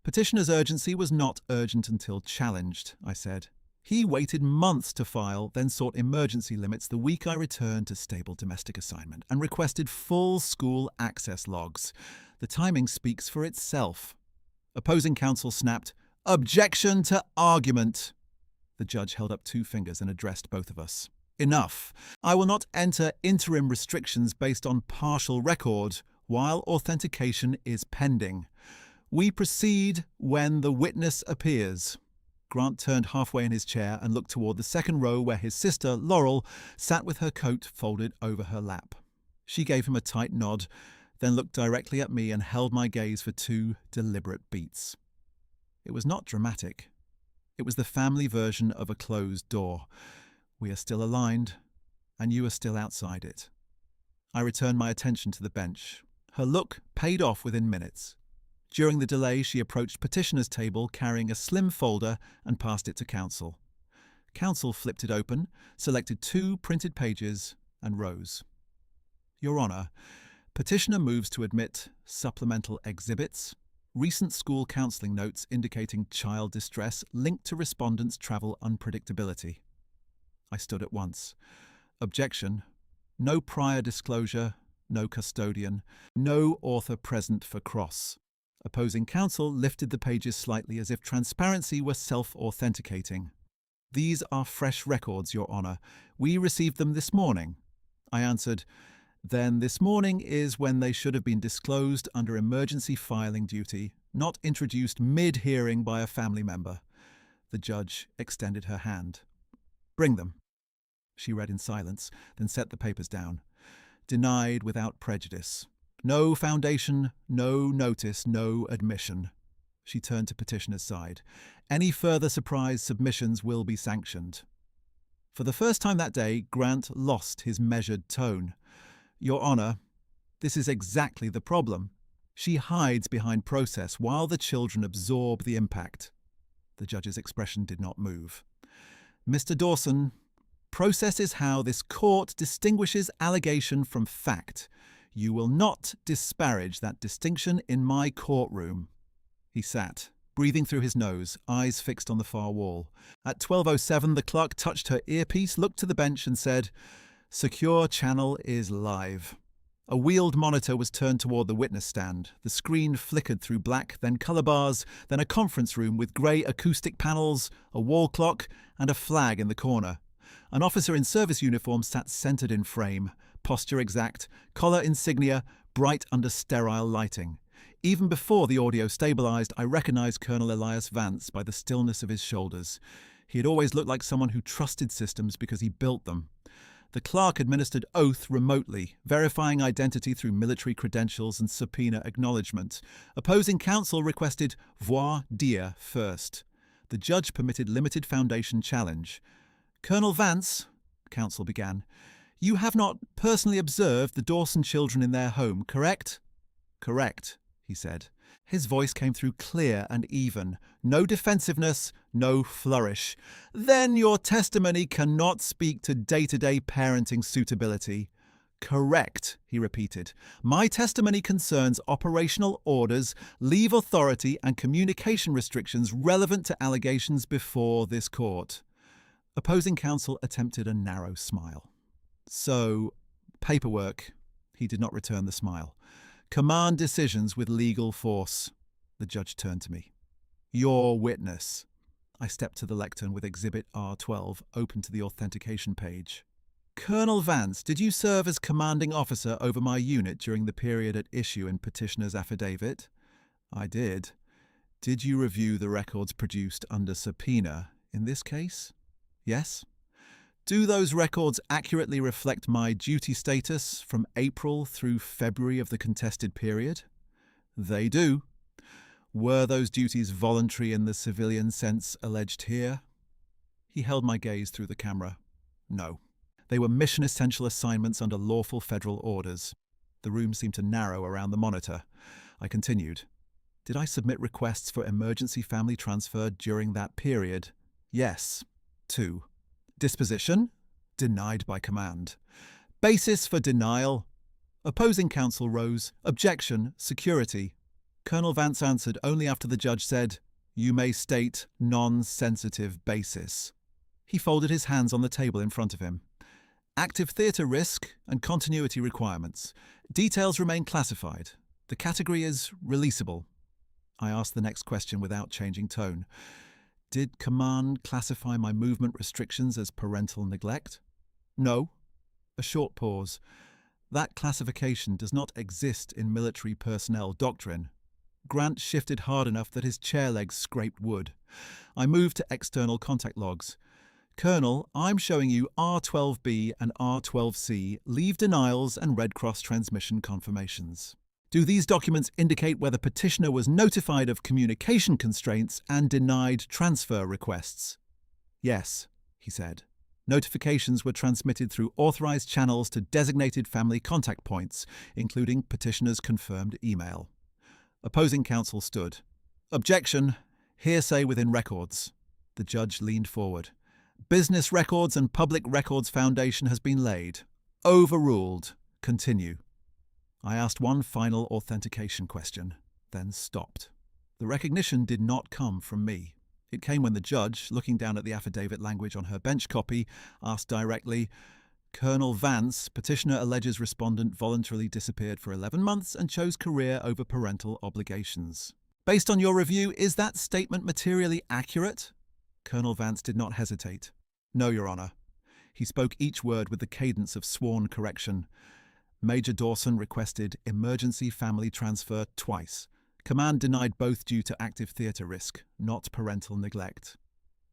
Petitioner's urgency was not urgent until challenged, I said. He waited months to file, then sought emergency limits the week I returned to stable domestic assignment and requested full school access logs. The timing speaks for itself. Opposing counsel snapped, "Objection to argument." The judge held up 2 fingers and addressed both of us. "Enough. I will not enter interim restrictions based on partial record while authentication is pending. We proceed when the witness appears." Grant turned halfway in his chair and looked toward the second row where his sister, Laurel, sat with her coat folded over her lap. She gave him a tight nod, then looked directly at me and held my gaze for 2 deliberate beats. It was not dramatic. It was the family version of a closed door. We are still aligned, and you are still outside it. I returned my attention to the bench. Her look paid off within minutes. During the delay, she approached petitioner's table carrying a slim folder and passed it to counsel. Counsel flipped it open, selected 2 printed pages, and rose. "Your Honour, petitioner moves to admit supplemental exhibits, recent school counselling notes indicating child distress linked to respondent's travel unpredictability." I stood at once. Objection. No prior disclosure, no custodian, no author present for cross. Opposing counsel lifted the pages slightly as if transparency were self-authenticating. "These are fresh records, Your Honour. We received them this morning." I answered, "Then this morning is when they should have been disclosed under emergency filing duty, not introduced mid-hearing by a family member." The judge extended her hand. "Bring them." She read in silence, then set the papers down. Denied without prejudice. No foundation, no notice, no admission. She turned to petitioner's side. "Any further surprise submissions will be sanctioned." For the first time that day, Grant lost his measured tone. "Your Honour, this is exactly the problem. She hides behind process while the children absorb the impact." The judge's expression did not move. "Mr. Dawson, process is how this court distinguishes allegation from fact. You will not disparage that distinction in my courtroom." He sat, breathing through his nose, eyes fixed on the far wall. At 12:07, the clerk touched her earpiece, looked to the bench and said, "Secure channel is live." A wheeled monitor was turned toward the witness stand. The screen flickered through black, then colour bars, then a conference room with grey acoustic panels, a wall clock, and a flag in the corner. An officer in service uniform sat centred in frame, posture exact, collar insignia, bright under sterile lighting. Even before the audio stabilised, I recognised Colonel Elias Vance by the stillness of his shoulders. He had always looked like someone who trusted systems because he built them. The clerk administered oath remotely, verifying identity through military credentials and subpoena acknowledgement. Opposing counsel requested voir dire first. The judge permitted limited foundation challenge. "Colonel Vance," counsel began, "you have not personally observed the Dawson children in their home, correct?" "Correct," he said. His voice came through clear and even. No defensiveness, no flourish. "Then your testimony cannot speak to day-to-day parenting suitability." "Correct," he repeated. "My testimony concerns operational orders, leave authority and communication restrictions relevant to allegations before this court." Opposing counsel attempted a narrow smile. "So, paperwork." He did not return the smile. "Command decisions with legal force." The judge turned to me. "Your witness." I stepped to the lectern with Exhibit R12 open to the authentication page. "Colonel Vance, did you serve as commanding officer over my unit during the period at issue in petitioner's affidavit?" "I did." "Did you review the records produced under subpoena in this case?" "Yes." "Do those records accurately reflect my duty status from April through February of the contested period?" "They do." "Were those duties voluntary in the civilian sense alleged here?" He held my gaze through the camera. "No. They were mission-essential assignments under lawful federal orders." The room seemed to narrow around the monitor. I continued. "Did I submit requests for emergency family transfer during that period?" "Yes." 2. Disposition? Denied by command. Basis for denial? Opposing counsel rose. Objection, security. Colonel Vance answered only after the judge said, "You may state non-sensitive basis." He folded his hands on the table in front of him. Active theatre risk and continuity requirements. Details remain classified. The category is releasable. I asked the next question without changing tone. Did command classify my movement restrictions as parental neglect? No. A short pause. That classification does not exist in military personnel doctrine. Grant shifted hard enough that his chair legs scraped wood. I moved to external contact logs. Colonel, I'm showing you R12B and R12C, leave denials and Red Cross transmission confirmations. Do these documents indicate whether petitioner was notified of communication constraints and denied transfer requests? Yes, he said. Notifications were transmitted through authorized channels to designated family contact points, including petitioner's confirmed email. Opposing counsel stood. Objection. Hearsay within records. The judge leaned forward. Business Records and Public Records Foundation has been laid. Overruled. Continue. I asked one final authentication question, then stopped. The recognition did not come from me. It came when the judge, looking down at the affidavit language on her bench copy, asked directly, Colonel Vance, petitioner alleges respondent voluntarily disappeared for 11 months and chose career over parental obligations. Based on your review, is that statement materially accurate? Colonel Vance did not hesitate. No, Your Honour. He spoke each word with the cadence of sworn correction. Major Dawson requested emergency family transfer twice. Command denied both due to active theatre risk, not parental neglect.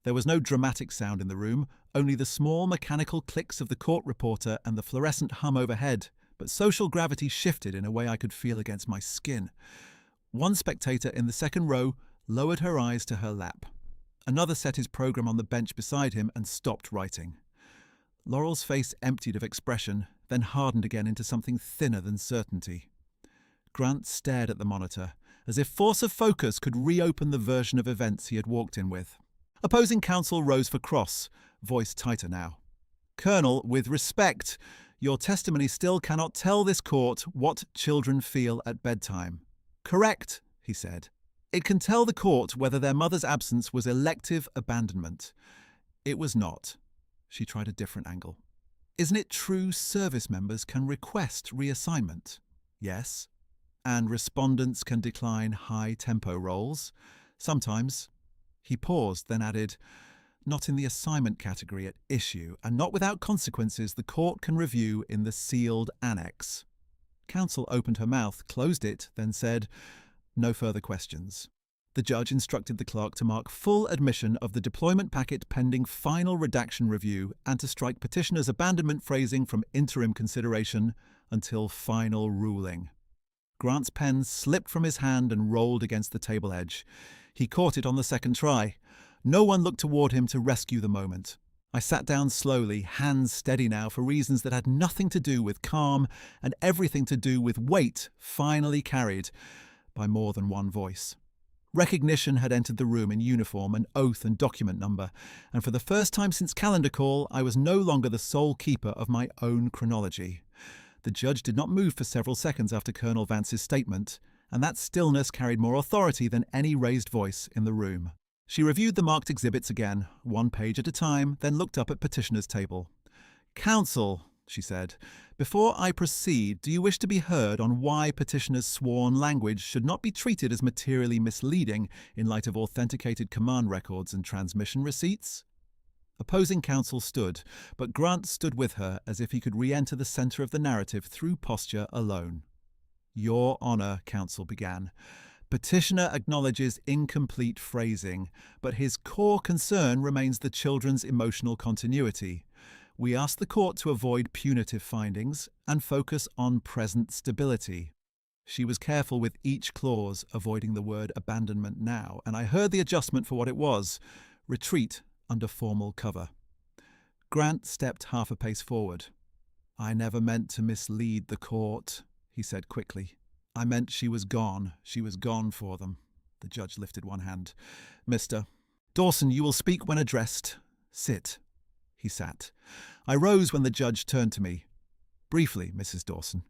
There was no dramatic sound in the room, only the small mechanical clicks of the court reporter and the fluorescent hum overhead, but social gravity shifted in a way I could feel against my skin. One spectator in the second row lowered her eyes to her lap. Another set his program on the bench beside him and stopped writing. Laurel's face emptied of expression, then hardened again into something thinner than certainty. Grant stared at the monitor, as if force of focus could reopen the version of events he had walked in with. Opposing counsel rose for cross, voice tighter now. Colonel, with respect, your testimony still cannot tell this court what children feel at bedtime. Correct, he said. It can tell the court whether their mother's absence was elective abandonment. It was not. She tried a different angle. Isn't it true service members can request reassignment? Yes. And respondents can decline high-tempo roles? Sometimes. He paused, then added, not in the assignment category at issue, and not without consequences the court can review in the sealed annex. Counsel opened her mouth, closed it, then said, no further questions. The judge instructed the clerk to mark full admission of the deployment packet pending final redaction review and to strike petitioner's abandonment phrasing from interim consideration until final ruling. Grant's pen slipped from his hand and rolled against the table edge. He caught it on the second try. No one looked toward him to rescue the moment. I sat down slowly, hands steady now for reasons that had nothing to do with calm and everything to do with weight finally carried by more than one voice. Recognition had entered the room in uniform and oath and document number, and for the first time since calendar call, I was no longer the sole keeper of my own chronology. The judge did not move for several seconds after Colonel Vance's statement, and that stillness carried more authority than any raised voice in the room. She reviewed the marked exhibits again, one page at a time, then looked up at petitioner's table. Counsel, she said, before I proceed, do you wish to be heard on why petitioner's sworn language should not be treated as materially misleading in light of authenticated command records and transmission receipts? Opposing counsel stood, but Grant stood with her as if he could re-enter the centre of the narrative through posture alone. Your Honour, counsel began. Petitioner acknowledges incomplete phrasing, but his core concern remains the children's emotional continuity. We ask the court to avoid punitive findings and focus on present stability. She was careful with each clause, avoiding the word abandonment now, and I heard the adjustment for what it was, retreat under formal cover. Grant stepped half a pace forward. I never meant to mislead the court, he said quickly. I meant she was gone. She was gone for them. The judge lifted one hand. Mr. Dawson, you will speak when addressed. Sit. He sat. I rose when the judge turned to me. Briefly, Mrs. Dawson.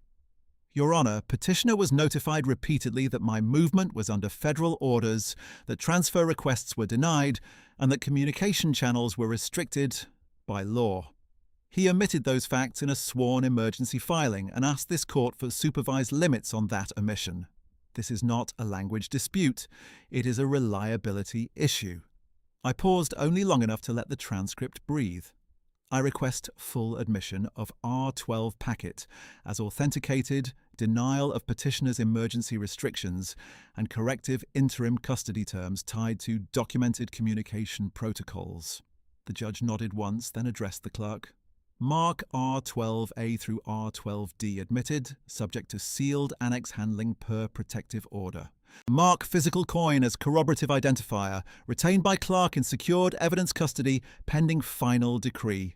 Your Honor, petitioner was notified repeatedly that my movement was under federal orders, that transfer requests were denied, and that communication channels were restricted by law. He omitted those facts in a sworn emergency filing and asked this court for supervised limits on that omission. This is not a language dispute. It is a reliability issue. I paused only long enough to let the transcript breathe. I request full admission of R12 packet as authenticated, denial of petitioner's emergency restrictions, and corrective interim custody terms tied to documented communication protocols. The judge nodded once, then addressed the clerk. Mark R12A through R12D admitted, subject to sealed annex handling per protective order. Mark physical coin as corroborative identifier, retained by clerk in secured evidence custody, pending final decree.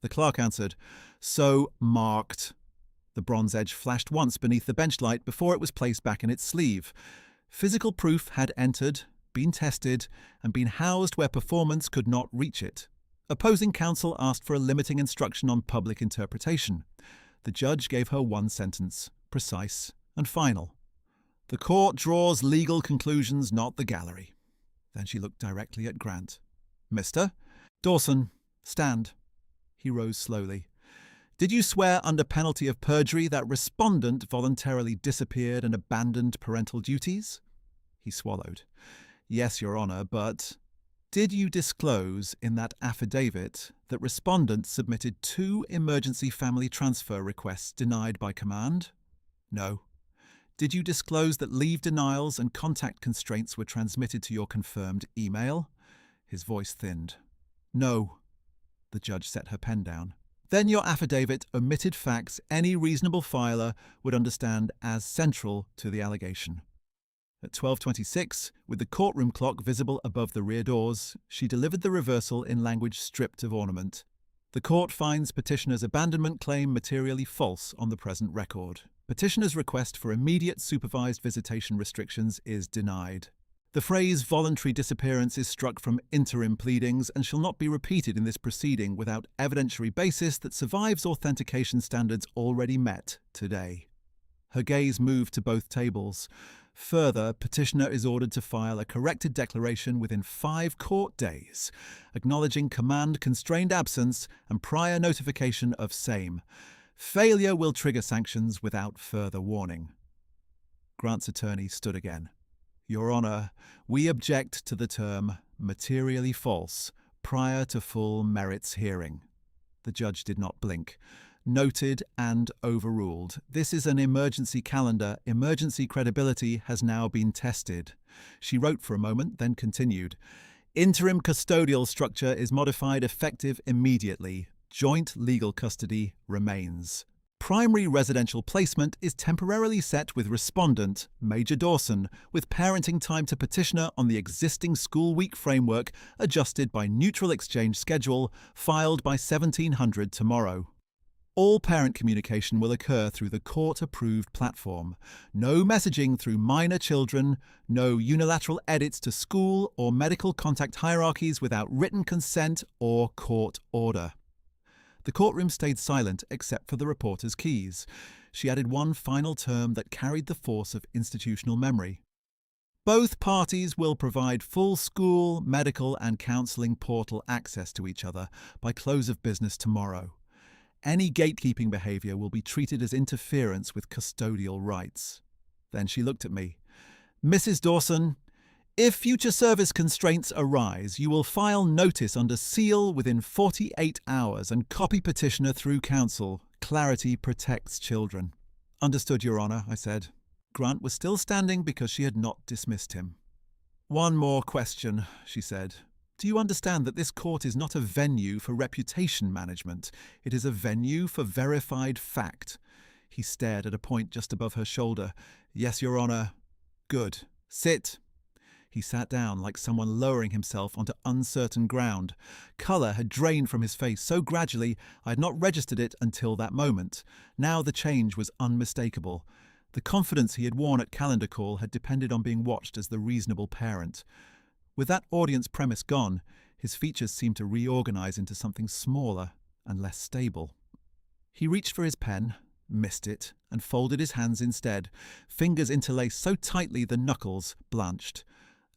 The clerk answered, "So marked." The bronze edge flashed once beneath the bench light before it was placed back in its sleeve. Physical proof had entered, been tested, and been housed where performance could not reach it. Opposing counsel asked for a limiting instruction on public interpretation. The judge gave her one sentence, precise and final. The court draws legal conclusions, not the gallery. Then she looked directly at Grant. "Mr. Dawson, stand." He rose slowly. "Did you swear under penalty of perjury that respondent voluntarily disappeared and abandoned parental duties?" He swallowed. "Yes, Your Honor, but did you disclose in that affidavit that respondent submitted 2 emergency family transfer requests denied by command?" "No." "Did you disclose that leave denials and contact constraints were transmitted to your confirmed email?" His voice thinned. "No." The judge set her pen down. "Then your affidavit omitted facts any reasonable filer would understand as central to the allegation." At 12:26, with the courtroom clock visible above the rear doors, she delivered the reversal in language stripped of ornament. The court finds petitioner's abandonment claim materially false on the present record. Petitioner's request for immediate supervised visitation restrictions is denied. The phrase voluntary disappearance is struck from interim pleadings and shall not be repeated in this proceeding without evidentiary basis that survives authentication standards already met today. Her gaze moved to both tables. Further, petitioner is ordered to file a corrected declaration within 5 court days, acknowledging command-constrained absence and prior notification of same. Failure will trigger sanctions without further warning. Grant's attorney stood again. "Your Honor, we object to the term materially false prior to full merits hearing." The judge did not blink. "Noted and overruled. This is an emergency calendar. Emergency credibility has now been tested." She wrote for a moment, then continued. "Interim custodial structure is modified effective immediately. Joint legal custody remains. Primary residential placement is temporarily set with respondent, Major Dawson, with parenting time to petitioner on the existing school week framework adjusted by neutral exchange schedule, filed by 1700 tomorrow. All parent communication will occur through the court-approved platform. No messaging through minor children, no unilateral edits to school or medical contact hierarchies without written consent or court order." The courtroom stayed silent except for the reporter's keys. She added one final term that carried the force of institutional memory. "Both parties will provide full school, medical and counselling portal access to each other by close of business tomorrow. Any gatekeeping behaviour will be treated as interference with custodial rights." Then she looked at me. "Mrs. Dawson, if future service constraints arise, you will file notice under seal within 48 hours and copy petitioner through counsel. Clarity protects children." "Understood, Your Honour," I said. Grant was still standing because she had not dismissed him. "One more question," she said. "Do you understand that this court is not a venue for reputation management? It is a venue for verified fact." He stared at a point just above her shoulder. "Yes, Your Honour." "Good. Sit." He sat down like someone lowering himself onto uncertain ground. Colour had drained from his face so gradually I had not registered it until that moment. Now the change was unmistakable. The confidence he had worn at calendar call had depended on being watched as the reasonable parent. With that audience premise gone, his features seemed to reorganize into something smaller and less stable. He reached for his pen, missed it, and folded his hands instead, fingers interlaced so tightly the knuckles blanched.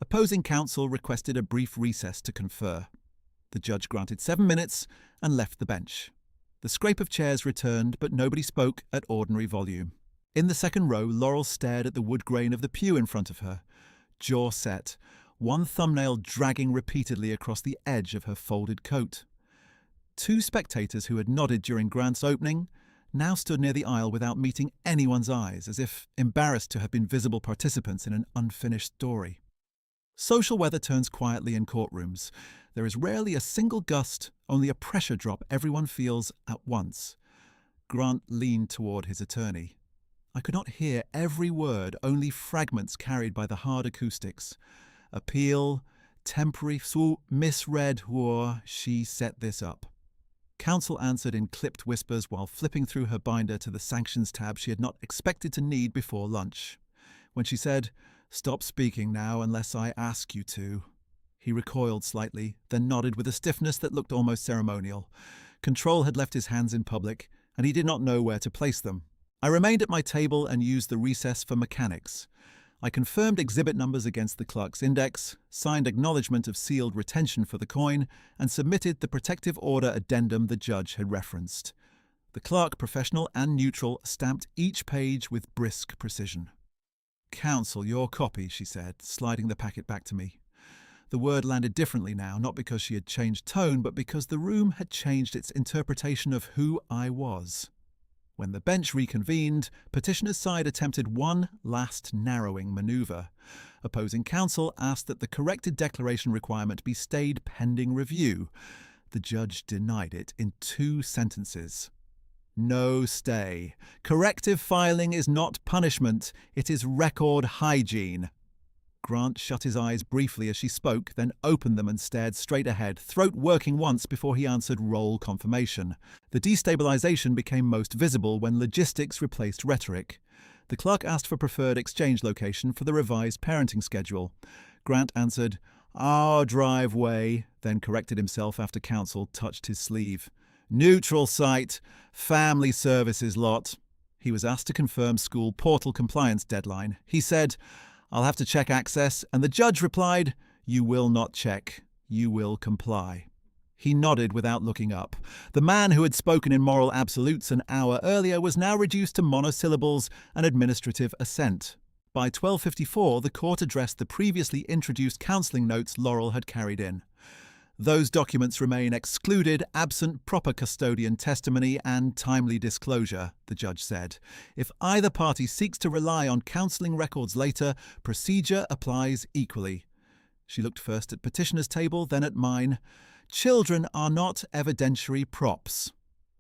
Opposing counsel requested a brief recess to confer. The judge granted 7 minutes and left the bench. The scrape of chairs returned, but nobody spoke at ordinary volume. In the second row, Laurel stared at the wood grain of the pew in front of her, jaw set, one thumbnail dragging repeatedly across the edge of her folded coat. Two spectators who had nodded during Grant's opening now stood near the aisle without meeting anyone's eyes, as if embarrassed to have been visible participants in an unfinished story. Social weather turns quietly in courtrooms. There is rarely a single gust, only a pressure drop everyone feels at once. Grant leaned toward his attorney. I could not hear every word, only fragments carried by the hard acoustics. Appeal, temporary, misread, she set this up. Counsel answered in clipped whispers while flipping through her binder to the sanctions tab she had not expected to need before lunch. When she said, "Stop speaking now unless I ask you to," he recoiled slightly, then nodded with a stiffness that looked almost ceremonial. Control had left his hands in public, and he did not know where to place them. I remained at my table and used the recess for mechanics. I confirmed exhibit numbers against the clerk's index, signed acknowledgement of sealed retention for the coin, and submitted the protective order addendum the judge had referenced. The clerk, professional and neutral, stamped each page with brisk precision. "Counsel, your copy," she said, sliding the packet back to me. The word landed differently now, not because she had changed tone, but because the room had changed its interpretation of who I was. When the bench reconvened, petitioner's side attempted one last narrowing maneuver. Opposing counsel asked that the corrected declaration requirement be stayed pending review. The judge denied it in 2 sentences. No stay. Corrective filing is not punishment. It is record hygiene. Grant shut his eyes briefly as she spoke, then opened them and stared straight ahead, throat working once before he answered roll confirmation. The destabilization became most visible when logistics replaced rhetoric. The clerk asked for preferred exchange location for the revised parenting schedule. Grant answered, "Our driveway," then corrected himself after counsel touched his sleeve. "Neutral site, family services lot." He was asked to confirm school portal compliance deadline. He said, "I'll have to check access," and the judge replied, "You will not check. You will comply." He nodded without looking up. The man who had spoken in moral absolutes an hour earlier was now reduced to monosyllables and administrative assent. By 12:54, the court addressed the previously introduced counselling notes Laurel had carried in. Those documents remain excluded absent proper custodian testimony and timely disclosure, the judge said. If either party seeks to rely on counselling records later, procedure applies equally. She looked first at petitioner's table, then at mine. Children are not evidentiary props.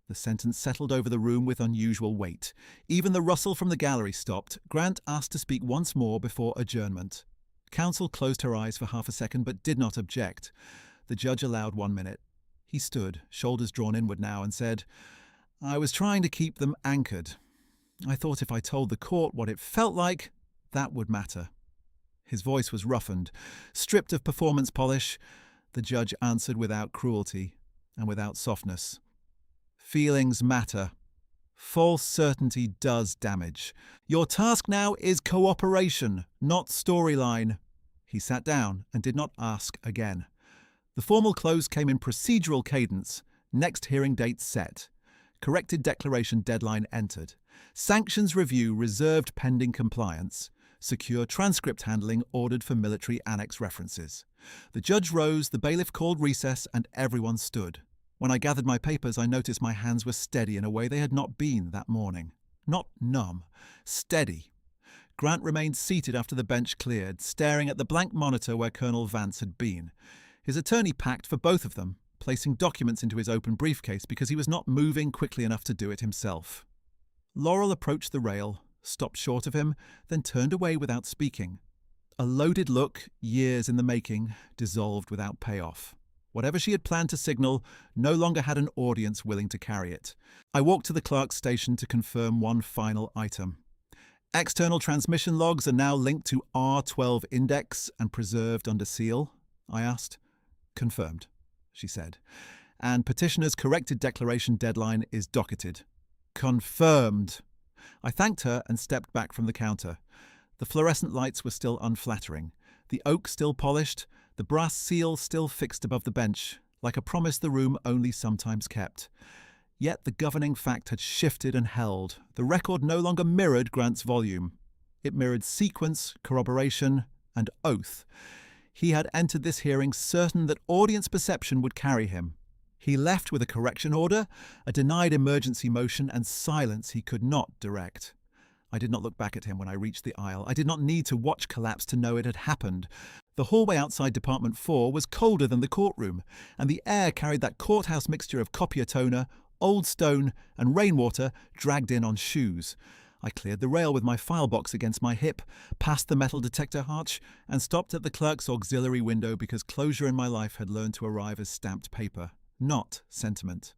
The sentence settled over the room with unusual weight. Even the rustle from the gallery stopped. Grant asked to speak once more before adjournment. Counsel closed her eyes for half a second but did not object. The judge allowed 1 minute. He stood, shoulders drawn inward now, and said, "I was trying to keep them anchored. I thought if I told the court what it felt like, that would matter." His voice was roughened. Stripped of performance polish, the judge answered without cruelty and without softness. "Feelings matter. False certainty does damage. Your task now is cooperation, not storyline." He sat down and did not ask again. The formal close came in procedural cadence. Next hearing date set. Corrected declaration deadline entered. Sanctions review reserved pending compliance. Secure transcript handling ordered for military annex references. The judge rose, the bailiff called recess, and everyone stood. When I gathered my papers, I noticed my hands were steady in a way they had not been that morning. Not numb. Steady. Grant remained seated after the bench cleared, staring at the blank monitor where Colonel Vance had been. His attorney packed for both of them, placing documents into his open briefcase because he was not moving quickly enough to do it himself. Laurel approached the rail, stopped short of him, then turned away without speaking. A loaded look, years in the making, dissolved without payoff. Whatever she had planned to signal no longer had an audience willing to carry it. I walked to the clerk's station to confirm one final item. External transmission logs are now linked to R12 index and preserved under seal, I asked. "Confirmed," she said. "And petitioner's corrected declaration deadline is docketed." Confirmed. I thanked her and stepped back from the counter. The fluorescent lights were still unflattering, the oak still polished, the brass seal still fixed above the bench, like a promise the room only sometimes kept. Yet the governing fact had shifted and held. The record no longer mirrored Grant's volume. It mirrored sequence, corroboration, and oath. He had entered this hearing certain that audience perception would carry him. He left with a correction order, a denied emergency motion, and silence he could not direct. I did not look back at him when I reached the aisle. I did not need to watch collapse to know it had happened. The hallway outside Department 4 was colder than the courtroom, and the air carried that courthouse mixture of copier toner, old stone, and rainwater dragged in on shoes. I cleared the rail with my file box against my hip, passed the metal detector arch, and stopped at the clerk's auxiliary window because closure in my life had learned to arrive as stamped paper, not sentiment.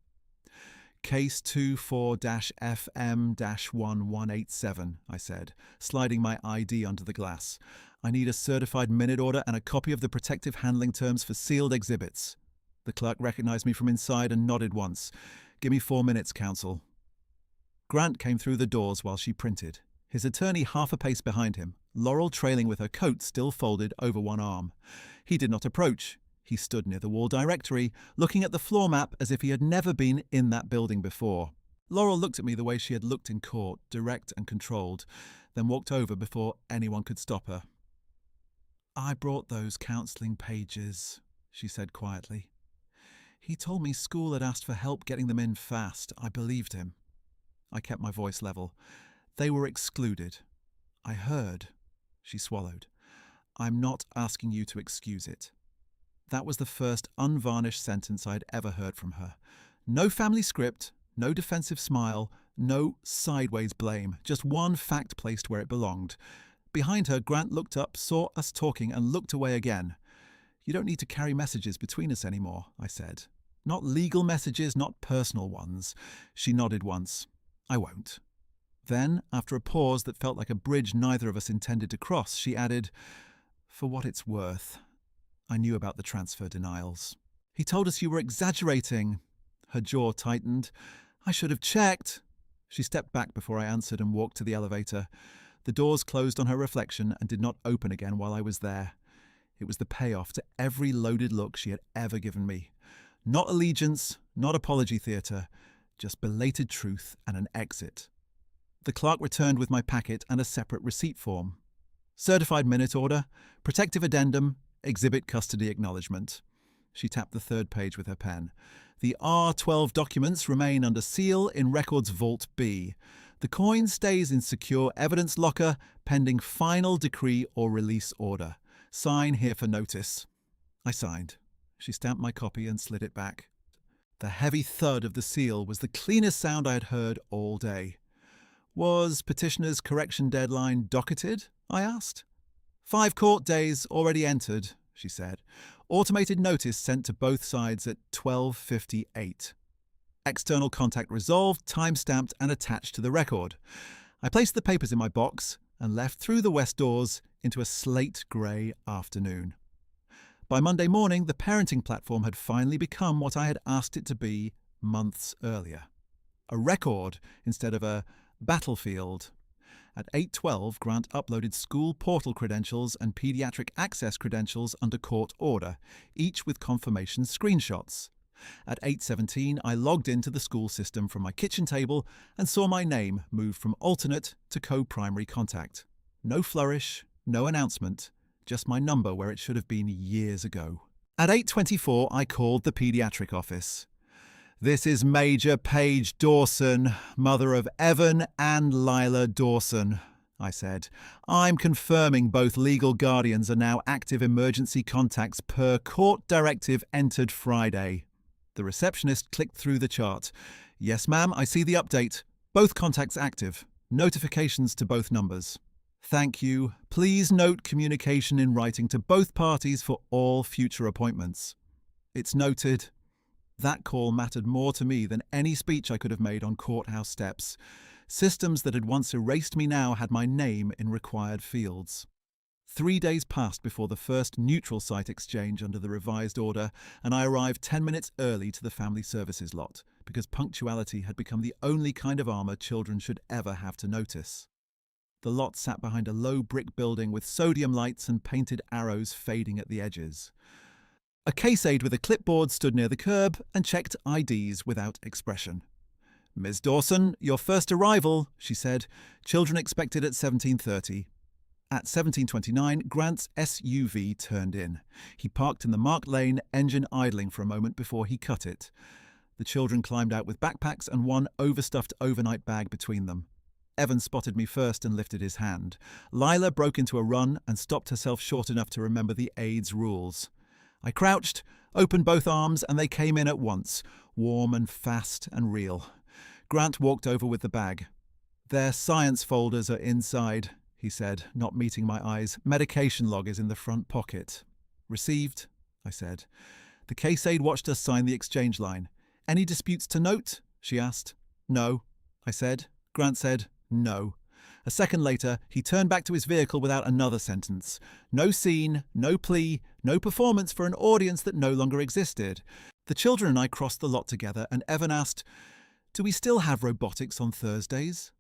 Case 24-FM-1187, I said, sliding my ID under the glass. I need a certified minute order and a copy of the protective handling terms for sealed exhibits. The clerk recognized me from inside and nodded once. Give me 4 minutes, counsel. Grant came through the doors while she printed, his attorney half a pace behind him, Laurel trailing with her coat still folded over one arm. He did not approach. He stood near the wall directory, looking at the floor map as if he had never been in that building before. Laurel looked at me the way she had looked in court, direct and controlled, then walked over before anyone could stop her. I brought those counselling pages, she said quietly. He told me school had asked for help getting them in fast. I believed him. I kept my voice level. They were excluded. I heard. She swallowed. I'm not asking you to excuse it. That was the first unvarnished sentence I'd ever heard from her. No family script, no defensive smile, no sideways blame, just one fact placed where it belonged. Behind her, Grant looked up, saw us talking, and looked away again. You don't need to carry messages between us anymore, I said. Not legal messages, not personal ones. She nodded once. I won't. Then, after a pause that felt like a bridge neither of us intended to cross, she added, For what it's worth, I knew about the transfer denials. He told us you were exaggerating. Her jaw tightened. I should have checked. She stepped back before I answered and walked to the elevator. The doors closed on her reflection and did not open again while I was there. It was the payoff to every loaded look she had ever given me. Not allegiance, not apology theatre, just belated truth and an exit. The clerk returned with my packet and a separate receipt form. Certified minute order, protective addendum, exhibit custody acknowledgement. She tapped the third page with her pen. The R12 documents remain under seal in Records Vault B. The coin stays in secure evidence locker pending final decree or release order. Sign here for notice. I signed. She stamped my copy and slid it back. The heavy thud of the seal was the cleanest sound I had heard all day. Was petitioner's correction deadline docketed? I asked. 5 court days already entered, she said. Automated notice sent to both sides at 12:58. External contact resolved, time-stamped and attached to the record. I placed the papers in my box and left through the west doors into a slate-grey afternoon. By Monday morning, the parenting platform had finally become what I had asked it to be months earlier. A record instead of a battlefield. At 8:12, Grant uploaded school portal credentials and pediatric access credentials under court order, each with confirmation screenshots. At 8:17, I logged into the school system from my kitchen table and saw my name move from alternate to co-primary contact. No flourish, no announcement, just my number where it should have been years ago. At 8:24, I called the pediatric office. This is Major Paige Dawson, mother of Evan and Lila Dawson, I said. I'm confirming both legal guardians are now active emergency contacts per court directive entered Friday. The receptionist clicked through the chart. Yes, ma'am, I see the update. Both contacts active. Notifications to both numbers. Thank you. Please note communication in writing to both parties for all future appointments. It's noted. That call mattered more to me than any speech I could have made on courthouse steps. Systems that had once erased me now had my name in required fields. 3 days passed before the first neutral site exchange under the revised order, and I arrived 10 minutes early to the family services lot, because punctuality had become the only kind of armour children should ever have to notice. The lot sat behind a low brick building with sodium lights and painted arrows fading at the edges. A case aide with a clipboard stood near the curb and checked IDs without expression. "Ms. Dawson, your first arrival," she said. "Children expected at 17:30. At 17:29, Grant's SUV turned in. He parked in the marked lane, engine idling for a moment before he cut it. The children climbed out with backpacks and one overstuffed overnight bag between them. Evan spotted me first and lifted his hand. Lila broke into a run and stopped herself short enough to remember the aide's rules. I crouched, opened both arms, and they came in at once, warm and fast and real. Grant walked over with the bag. "Their science folders are inside," he said, not meeting my eyes. "Medication log is in the front pocket." "Received," I said. The case aide watched us sign the exchange line. "Any disputes to note?" she asked. "No," I said. Grant said, "No." A second later, he turned back to his vehicle without another sentence. No scene, no plea, no performance for an audience that no longer existed. The children and I crossed the lot together, and Evan asked, "Do we still have robotics on Thursdays?"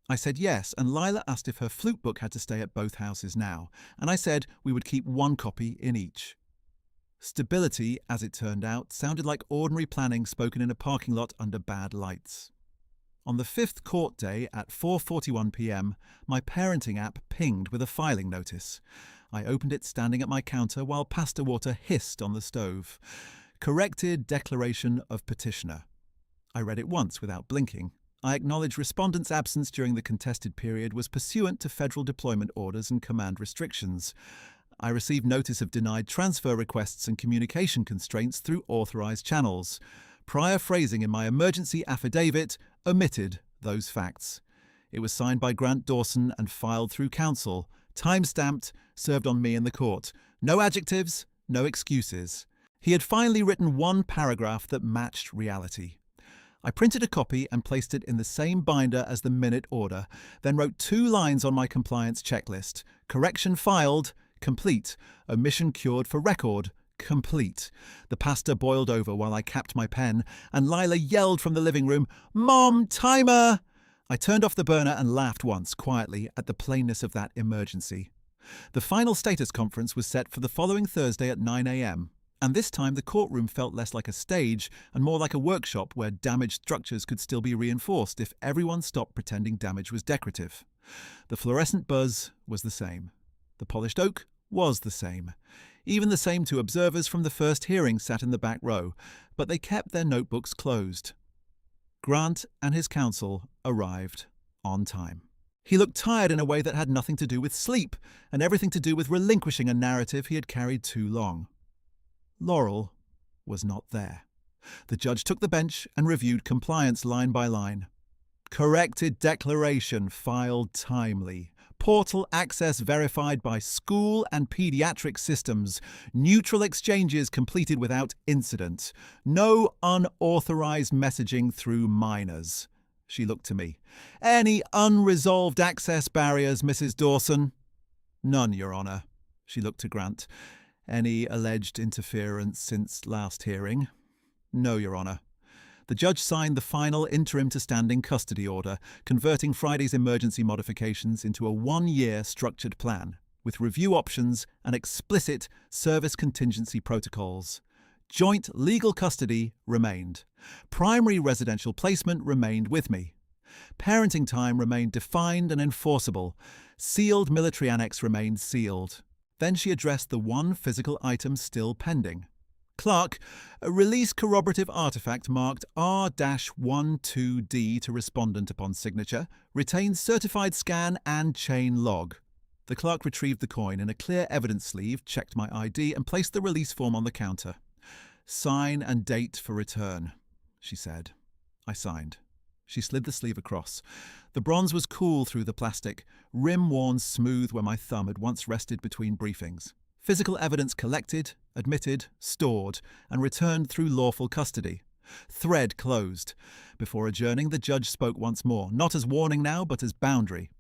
I said yes, and Lila asked if her flute book had to stay at both houses now, and I said we would keep one copy in each. Stability, as it turned out, sounded like ordinary planning spoken in a parking lot under bad lights. On the fifth court day at 4:41 p.m, my parenting app pinged with a filing notice. I opened it standing at my counter while pasta water hissed on the stove. Corrected declaration of petitioner. I read it once without blinking. I acknowledge respondent's absence during the contested period was pursuant to federal deployment orders and command restrictions. I received notice of denied transfer requests and communication constraints through authorized channels. Prior phrasing in my emergency affidavit omitted those facts. It was signed by Grant Dawson and filed through counsel, time-stamped, served on me in the court. No adjectives, no excuses. He had finally written one paragraph that matched reality. I printed a copy and placed it in the same binder as the minute order, then wrote 2 lines on my compliance checklist. Correction filed, complete. Omission cured for record, complete. The pasta boiled over while I capped my pen, and Lila yelled from the living room, "Mom, timer!" I turned off the burner and laughed once, quietly, at the plainness of that emergency. The final status conference was set for the following Thursday at 9 a.m, and this time the courtroom felt less like a stage and more like a workshop where damaged structures could still be reinforced if everyone stopped pretending damage was decorative. The fluorescent buzz was the same. The polished oak was the same. Even the same 2 observers from the first hearing sat in the back row, but they kept their notebooks closed. Grant and his counsel arrived on time. He looked tired in a way that had nothing to do with sleep, and everything to do with relinquishing a narrative he had carried too long. Laurel was not there. The judge took the bench and reviewed compliance line by line. Corrected declaration filed timely. Portal access verified by school and pediatric systems. Neutral exchanges completed without incident. No unauthorized messaging through minors. She looked to me. Any unresolved access barriers, Mrs. Dawson? None, Your Honour. She looked to Grant. Any alleged interference since last hearing? No, Your Honour. The judge signed the final interim to standing custody order, converting Friday's emergency modifications into a 1-year structured plan, with review options and explicit service contingency protocols. Joint legal custody remained. Primary residential placement remained with me. Parenting time remained defined and enforceable. Sealed military annex remained sealed. Then she addressed the one physical item still pending. Clerk, release corroborative artifact marked R-12D to respondent upon signature. Retain certified scan and chain log. The clerk retrieved the coin in a clear evidence sleeve, checked my ID, and placed the release form on the counter. Sign and date for return, she said. I signed. She slid the sleeve across. The bronze was cool through the plastic, rim worn smooth where my thumb had once rested between briefings. Physical evidence collected, admitted, stored, and returned through lawful custody. Thread closed. Before adjourning, the judge spoke once more, not as warning now, but as boundary.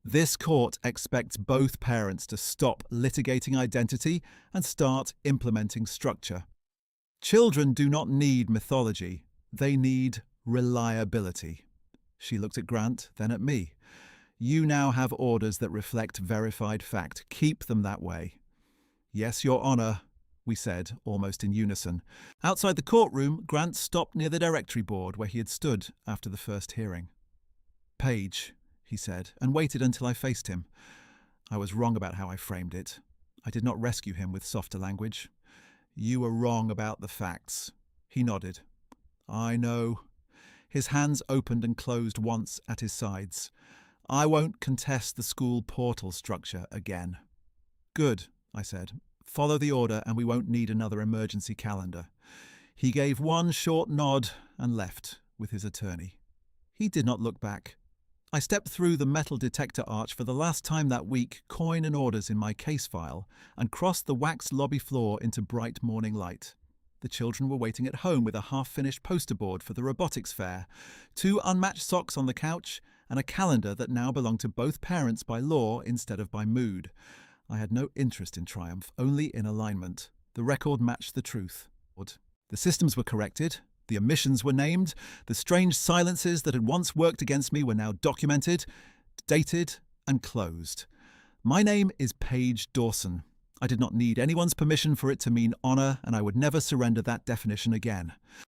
This court expects both parents to stop litigating identity and start implementing structure. Children do not need mythology. They need reliability. She looked at Grant, then at me. You now have orders that reflect verified fact. Keep them that way. Yes, Your Honor, we said, almost in unison. Outside the courtroom, Grant stopped near the directory board where he had stood after the first hearing. Page, he said, and waited until I faced him. I was wrong about how I framed it. I did not rescue him with softer language. You were wrong about the facts. He nodded. I know. His hands opened and closed once at his sides. I won't contest the school portal structure again. Good, I said. Follow the order and we won't need another emergency calendar. He gave one short nod and left with his attorney. He did not look back. I stepped through the metal detector arch for the last time that week, coin and orders in my case file, and crossed the waxed lobby floor into bright morning light. The children were waiting at home with a half-finished poster board for the robotics fair, 2 unmatched socks on the couch, and a calendar that now belonged to both parents by law instead of by mood. I had no interest in triumph, only in alignment. The record matched the truth. The systems were corrected. The omissions were named. The strange silences that had once worked against me were now documented, dated, and closed. My name is Paige Dawson. I did not need anyone's permission for it to mean honor, and I would never surrender that definition again.